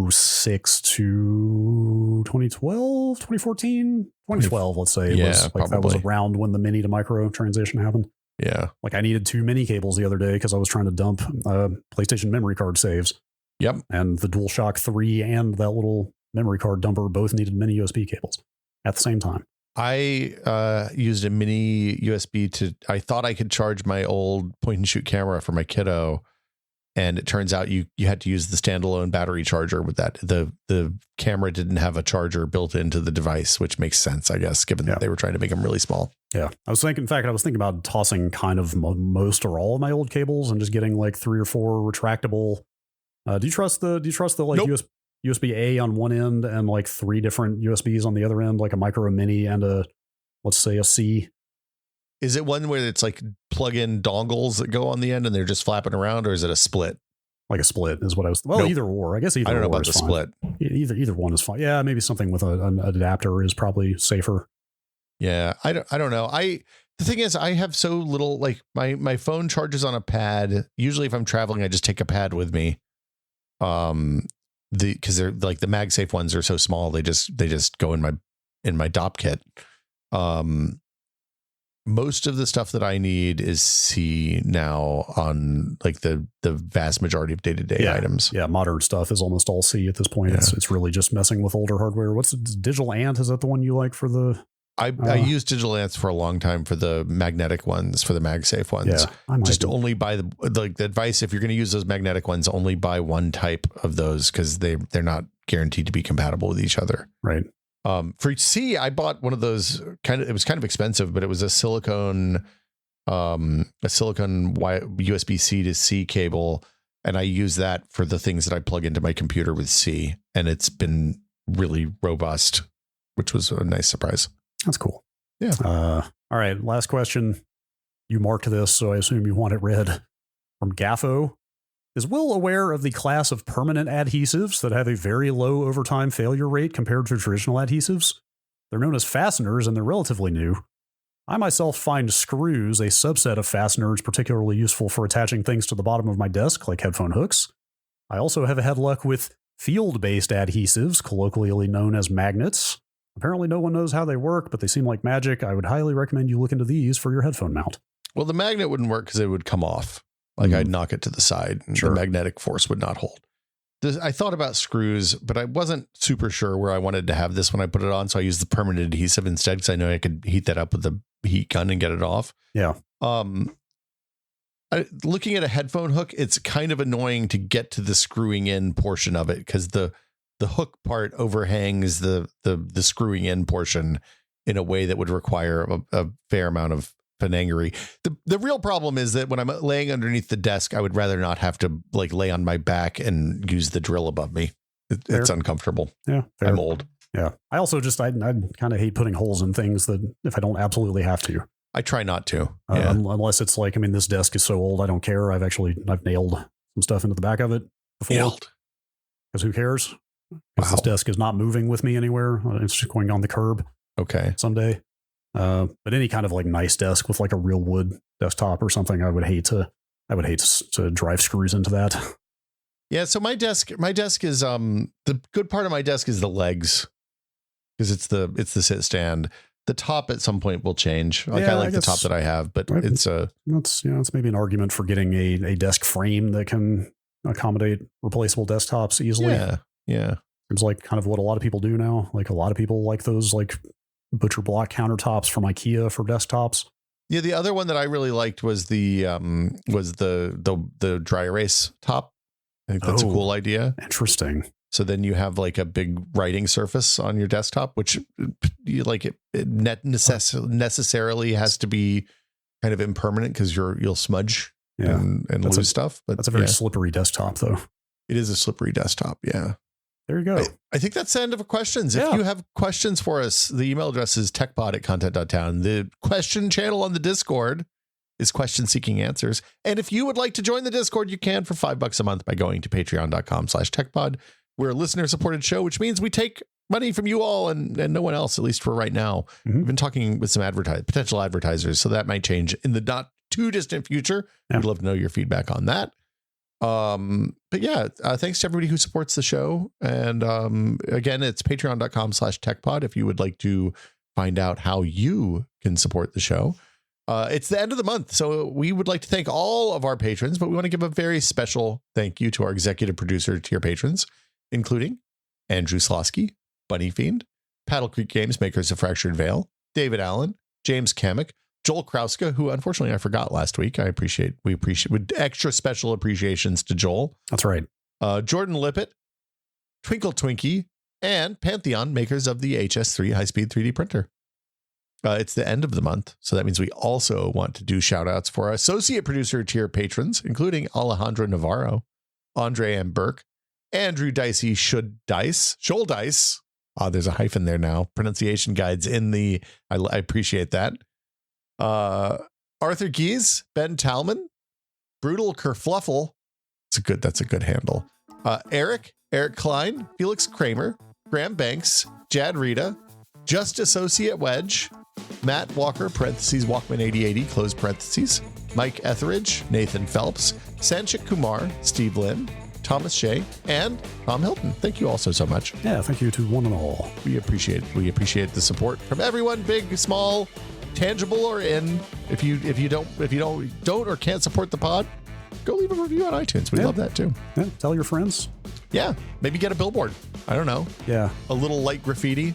Speaker 2: 06 to 2012, 2014, 2012, let's say. It was like that was around when the mini to micro transition happened.
Speaker 1: Yeah.
Speaker 2: Like I needed 2 mini cables the other day because I was trying to dump PlayStation memory card saves.
Speaker 1: Yep.
Speaker 2: And the DualShock 3 and that little memory card dumper both needed mini USB cables at the same time.
Speaker 1: I used a mini USB I thought I could charge my old point and shoot camera for my kiddo. And it turns out you had to use the standalone battery charger with that. The camera didn't have a charger built into the device, which makes sense, I guess, given that they were trying to make them really small.
Speaker 2: Yeah. I was thinking about tossing kind of most or all of my old cables and just getting like 3 or 4 retractable. Do you trust the like
Speaker 1: nope.
Speaker 2: USB A on one end and like 3 different USBs on the other end, like a micro, a mini, and let's say a C?
Speaker 1: Is it one where it's like plug-in dongles that go on the end and they're just flapping around, or is it a split?
Speaker 2: Like a split is what I was. Well, nope. Either or. I guess either. I
Speaker 1: don't know
Speaker 2: or
Speaker 1: about the
Speaker 2: fine.
Speaker 1: split.
Speaker 2: Either one is fine. Yeah, maybe something with an adapter is probably safer.
Speaker 1: Yeah, I don't know. The thing is, I have so little. Like my phone charges on a pad. Usually, if I'm traveling, I just take a pad with me. Because they're like the MagSafe ones are so small, they just go in my DOP kit. Most of the stuff that I need is C now on like the vast majority of day-to-day items. Yeah,
Speaker 2: modern stuff is almost all C at this point. Yeah. It's really just messing with older hardware. What's Digital Ant? Is that the one you like for the?
Speaker 1: I used Digital Ants for a long time for the magnetic ones, for the MagSafe ones. Yeah, just only buy the advice, if you're going to use those magnetic ones, only buy one type of those because they're not guaranteed to be compatible with each other.
Speaker 2: Right.
Speaker 1: For C, I bought one of those it was kind of expensive, but it was a silicone USB-C to C cable. And I use that for the things that I plug into my computer with C. And it's been really robust, which was a nice surprise.
Speaker 2: That's cool.
Speaker 1: Yeah.
Speaker 2: All right. Last question. You marked this, so I assume you want it read. From Gaffo. Is Will aware of the class of permanent adhesives that have a very low overtime failure rate compared to traditional adhesives? They're known as fasteners, and they're relatively new. I myself find screws, a subset of fasteners, particularly useful for attaching things to the bottom of my desk, like headphone hooks. I also have had luck with field-based adhesives, colloquially known as magnets. Apparently no one knows how they work, but they seem like magic. I would highly recommend you look into these for your headphone mount.
Speaker 1: Well, the magnet wouldn't work because it would come off. Like I'd knock it to the side and the magnetic force would not hold. I thought about screws, but I wasn't super sure where I wanted to have this when I put it on. So I used the permanent adhesive instead because I know I could heat that up with the heat gun and get it off.
Speaker 2: Yeah.
Speaker 1: Looking at a headphone hook, it's kind of annoying to get to the screwing in portion of it because the hook part overhangs the screwing in portion in a way that would require a fair amount of finaglery. The real problem is that when I'm laying underneath the desk, I would rather not have to like lay on my back and use the drill above me. It's uncomfortable.
Speaker 2: Yeah. Fair.
Speaker 1: I'm old.
Speaker 2: Yeah. I also I kind of hate putting holes in things that if I don't absolutely have to.
Speaker 1: I try not to.
Speaker 2: Unless it's like, I mean, this desk is so old, I don't care. I've nailed some stuff into the back of it before. Because who cares? Because this desk is not moving with me anywhere. It's just going on the curb.
Speaker 1: Okay.
Speaker 2: Someday. But any kind of like nice desk with like a real wood desktop or something, I would hate to drive screws into that.
Speaker 1: Yeah. So my desk is, the good part of my desk is the legs because it's the sit stand. The top at some point will change. Like I like the top that I have, but it's
Speaker 2: it's maybe an argument for getting a desk frame that can accommodate replaceable desktops easily.
Speaker 1: Yeah.
Speaker 2: Seems like kind of what a lot of people do now. Like a lot of people like those like butcher block countertops from IKEA for desktops.
Speaker 1: Yeah, the other one that I really liked was the dry erase top. I think that's a cool idea.
Speaker 2: Interesting.
Speaker 1: So then you have like a big writing surface on your desktop, which you like it necessarily has to be kind of impermanent because you'll smudge and lose stuff. But
Speaker 2: that's a very slippery desktop, though.
Speaker 1: It is a slippery desktop. Yeah.
Speaker 2: There you go.
Speaker 1: I think that's the end of questions. If you have questions for us, the email address is techpod@content.town. The question channel on the Discord is question seeking answers. And if you would like to join the Discord, you can for $5 a month by going to patreon.com/techpod. We're a listener supported show, which means we take money from you all and no one else, at least for right now. Mm-hmm. We've been talking with some potential advertisers, so that might change in the not too distant future. Yeah. We'd love to know your feedback on that. But yeah, thanks to everybody who supports the show. And again, it's patreon.com/techpod if you would like to find out how you can support the show. It's the end of the month, so we would like to thank all of our patrons, but we want to give a very special thank you to our executive producer tier patrons, including Andrew Slosky, Bunny Fiend, Paddle Creek Games, makers of Fractured Veil, David Allen, James Kamek, Joel Krauska, who unfortunately I forgot last week. We appreciate with extra special appreciations to Joel.
Speaker 2: That's right.
Speaker 1: Jordan Lippett, Twinkle Twinkie, and Pantheon, makers of the HS3 high-speed 3D printer. It's the end of the month, so that means we also want to do shout-outs for our associate producer tier patrons, including Alejandro Navarro, Andre M. Burke, Andrew Dicey Should Dice, Shoal Dice. There's a hyphen there now. Pronunciation guides in the... I appreciate that. Arthur Gies, Ben Talman, Brutal Kerfluffle. That's a good handle. Eric Klein, Felix Kramer, Graham Banks, Jad Rita, Just Associate Wedge, Matt Walker, parentheses, Walkman 8080, close parentheses, Mike Etheridge, Nathan Phelps, Sanchit Kumar, Steve Lynn, Thomas Shea, and Tom Hilton. Thank you all so much.
Speaker 2: Yeah, thank you to one and all.
Speaker 1: We appreciate the support from everyone, big, small, tangible or in. If you don't or can't support the pod, go leave a review on iTunes. We love that too.
Speaker 2: Yeah, tell your friends.
Speaker 1: Yeah, maybe get a billboard. I don't know.
Speaker 2: Yeah,
Speaker 1: a little light graffiti.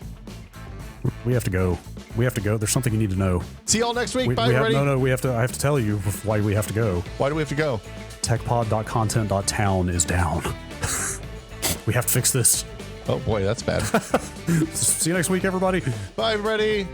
Speaker 2: We have to go. There's something you need to know.
Speaker 1: See y'all next week. Bye, everybody.
Speaker 2: I have to tell you why we have to go.
Speaker 1: Why do we have to go?
Speaker 2: Techpod.content.town is down. We have to fix this.
Speaker 1: Oh boy, that's bad.
Speaker 2: See you next week, everybody.
Speaker 1: Bye, everybody.